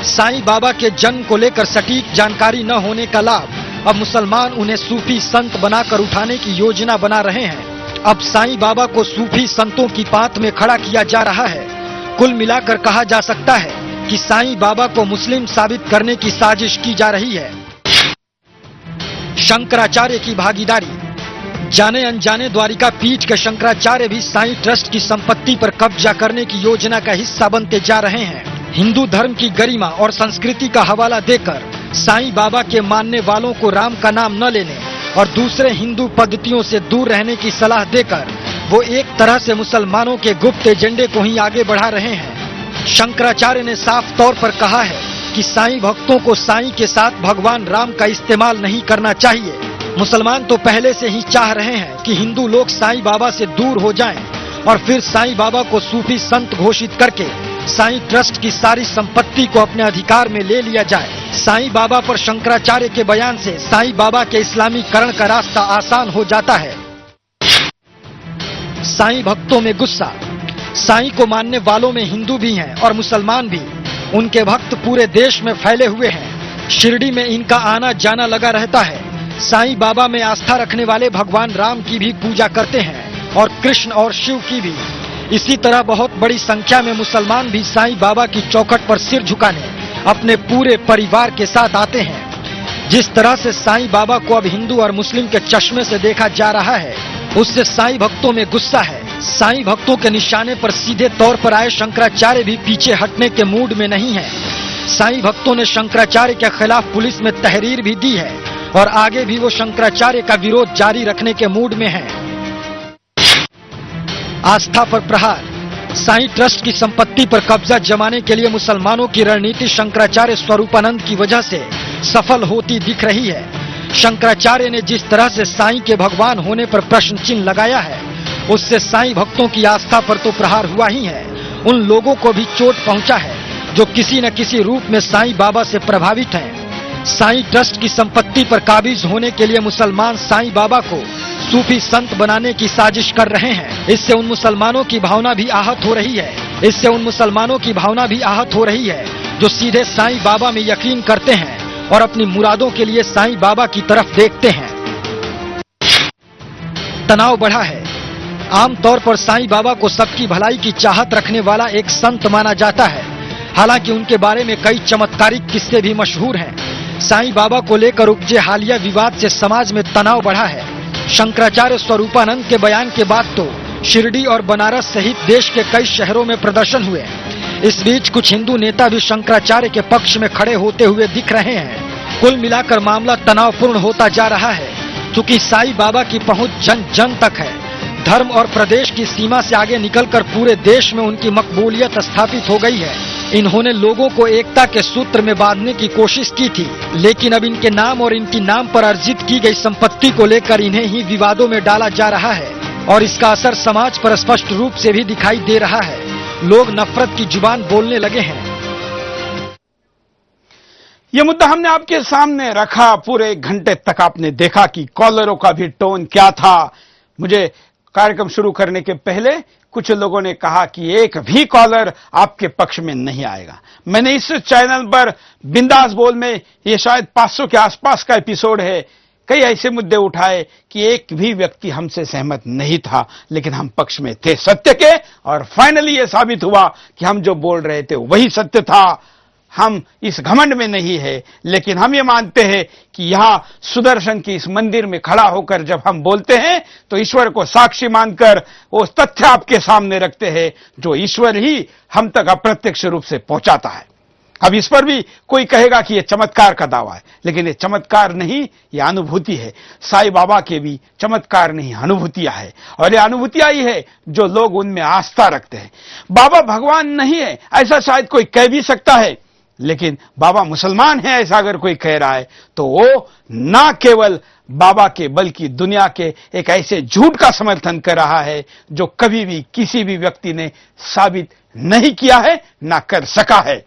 साईं बाबा के जन्म को लेकर सटीक जानकारी न होने का लाभ अब मुसलमान उन्हें सूफी संत बनाकर उठाने की योजना बना रहे हैं। अब साईं बाबा को सूफी संतों की पांत में खड़ा किया जा रहा है। कुल मिलाकर कहा जा सकता है कि साईं बाबा को मुस्लिम साबित करने की साजिश की जा रही है। शंकराचार्य की भागीदारी। जाने अनजाने द्वारिका पीठ के शंकराचार्य भी साईं ट्रस्ट की संपत्ति पर कब्जा करने की योजना का हिस्सा बनते जा रहे हैं। हिंदू धर्म की गरिमा और संस्कृति का हवाला देकर साईं बाबा के मानने वालों को राम का नाम न लेने और दूसरे हिंदू पद्धतियों से दूर रहने की सलाह देकर वो एक तरह से मुसलमानों के गुप्त एजेंडे को ही आगे बढ़ा रहे हैं। शंकराचार्य ने साफ तौर पर कहा है कि साईं भक्तों को साईं के साथ भगवान राम का इस्तेमाल नहीं करना चाहिए। मुसलमान तो पहले से ही चाह रहे हैं कि हिंदू लोग साईं बाबा से दूर हो जाएं और फिर साईं बाबा को सूफी संत घोषित करके साईं ट्रस्ट की सारी संपत्ति को अपने अधिकार में ले लिया जाए। साईं बाबा पर शंकराचार्य के बयान से साईं बाबा के इस्लामीकरण का रास्ता आसान हो जाता है। साईं भक्तों में गुस्सा। साईं को मानने वालों में हिंदू भी हैं और मुसलमान भी। उनके भक्त पूरे देश में फैले हुए हैं। शिरडी में इनका आना जाना लगा रहता है। साईं बाबा में आस्था रखने वाले भगवान राम की भी पूजा करते हैं और कृष्ण और शिव की भी। इसी तरह बहुत बड़ी संख्या में मुसलमान भी साईं बाबा की चौखट पर सिर झुकाने अपने पूरे परिवार के साथ आते हैं। जिस तरह से साईं बाबा को अब हिंदू और मुस्लिम के चश्मे से देखा जा रहा है, उससे साईं भक्तों में गुस्सा है। साईं भक्तों के निशाने पर सीधे तौर पर आए शंकराचार्य भी पीछे हटने के मूड में नहीं है। साईं भक्तों ने शंकराचार्य के खिलाफ पुलिस में तहरीर भी दी है और आगे भी वो शंकराचार्य का विरोध जारी रखने के मूड में है। आस्था पर प्रहार। साईं ट्रस्ट की संपत्ति पर कब्जा जमाने के लिए मुसलमानों की रणनीति शंकराचार्य स्वरूपानंद की वजह से सफल होती दिख रही है। शंकराचार्य ने जिस तरह से साईं के भगवान होने पर प्रश्न चिन्ह लगाया है, उससे साईं भक्तों की आस्था पर तो प्रहार हुआ ही है, उन लोगों को भी चोट पहुंचा है जो किसी न किसी रूप में साईं बाबा से प्रभावित हैं। साईं ट्रस्ट की संपत्ति पर काबिज होने के लिए मुसलमान साईं बाबा को सूफी संत बनाने की साजिश कर रहे हैं। इससे उन मुसलमानों की भावना भी आहत हो रही है। जो सीधे साईं बाबा में यकीन करते हैं और अपनी मुरादों के लिए साईं बाबा की तरफ देखते हैं। तनाव बढ़ा है। आमतौर पर साईं बाबा को सबकी भलाई की चाहत रखने वाला एक संत माना जाता है। हालांकि उनके बारे में कई चमत्कारिक किस्से भी मशहूर हैं। साईं बाबा को लेकर उपजे हालिया विवाद से समाज में तनाव बढ़ा है। शंकराचार्य स्वरूपानंद के बयान के बाद तो शिरडी और बनारस सहित देश के कई शहरों में प्रदर्शन हुए। इस बीच कुछ हिंदू नेता भी शंकराचार्य के पक्ष में खड़े होते हुए दिख रहे हैं। कुल मिलाकर मामला तनावपूर्ण होता जा रहा है, क्योंकि साईं बाबा की पहुंच जन जन तक है। धर्म और प्रदेश की सीमा से आगे निकलकर पूरे देश में उनकी मकबूलियत स्थापित हो गई है। इन्होंने लोगों को एकता के सूत्र में बांधने की कोशिश की थी, लेकिन अब इनके नाम और इनकी नाम पर अर्जित की गई संपत्ति को लेकर इन्हें ही विवादों में डाला जा रहा है और इसका असर समाज पर स्पष्ट रूप से भी दिखाई दे रहा है। लोग नफरत की जुबान बोलने लगे हैं। ये मुद्दा हमने आपके सामने रखा। पूरे 1 घंटे तक आपने देखा कि कॉलरों का भी टोन क्या था। मुझे कार्यक्रम शुरू करने के पहले कुछ लोगों ने कहा कि एक भी कॉलर आपके पक्ष में नहीं आएगा। मैंने इस चैनल पर बिंदास बोल में, ये शायद 500 के आसपास का एपिसोड है, कई ऐसे मुद्दे उठाए कि एक भी व्यक्ति हमसे सहमत नहीं था, लेकिन हम पक्ष में थे सत्य के, और फाइनली ये साबित हुआ कि हम जो बोल रहे थे वही सत्य था। हम इस घमंड में नहीं है, लेकिन हम ये मानते हैं कि यहां सुदर्शन की इस मंदिर में खड़ा होकर जब हम बोलते हैं तो ईश्वर को साक्षी मानकर वो तथ्य आपके सामने रखते हैं जो ईश्वर ही हम तक अप्रत्यक्ष रूप से पहुंचाता है। अब इस पर भी कोई कहेगा कि यह चमत्कार का दावा है, लेकिन ये चमत्कार नहीं, यह अनुभूति है। साईं बाबा के भी चमत्कार नहीं, अनुभूतियां है, और ये अनुभूतियां ही है जो लोग उनमें आस्था रखते हैं। बाबा भगवान नहीं है ऐसा शायद कोई कह भी सकता है, लेकिन बाबा मुसलमान है ऐसा अगर कोई कह रहा है तो वो ना केवल बाबा के बल्कि दुनिया के एक ऐसे झूठ का समर्थन कर रहा है जो कभी भी किसी भी व्यक्ति ने साबित नहीं किया है, ना कर सका है।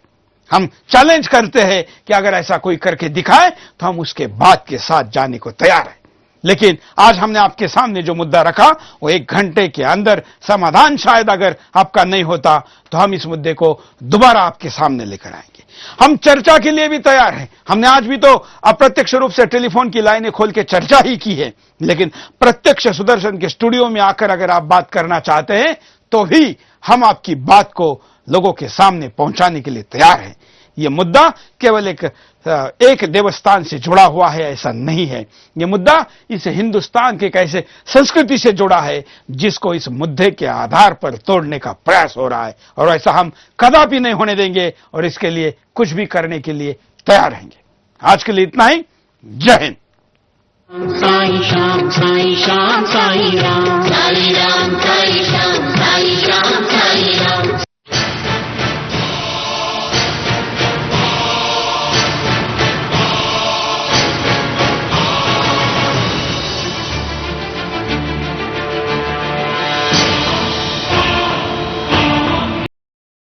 हम चैलेंज करते हैं कि अगर ऐसा कोई करके दिखाए तो हम उसके बाद के साथ जाने को तैयार हैं। लेकिन आज हमने आपके सामने जो मुद्दा रखा वो 1 घंटे के अंदर समाधान शायद अगर आपका नहीं होता तो हम इस मुद्दे को दोबारा आपके सामने लेकर आएंगे। हम चर्चा के लिए भी तैयार हैं। हमने आज भी तो अप्रत्यक्ष रूप से टेलीफोन की लाइनें खोल के चर्चा ही की है, लेकिन प्रत्यक्ष सुदर्शन के स्टूडियो में आकर अगर आप बात करना चाहते हैं तो भी हम आपकी बात को लोगों के सामने पहुंचाने के लिए तैयार हैं। यह मुद्दा केवल एक देवस्थान से जुड़ा हुआ है ऐसा नहीं है। यह मुद्दा इस हिंदुस्तान के एक ऐसे संस्कृति से जुड़ा है जिसको इस मुद्दे के आधार पर तोड़ने का प्रयास हो रहा है, और ऐसा हम कदापि नहीं होने देंगे और इसके लिए कुछ भी करने के लिए तैयार रहेंगे। आज के लिए इतना ही। जय हिंद। साईं श्याम साईं श्याम साईं राम साईं राम साईं श्याम।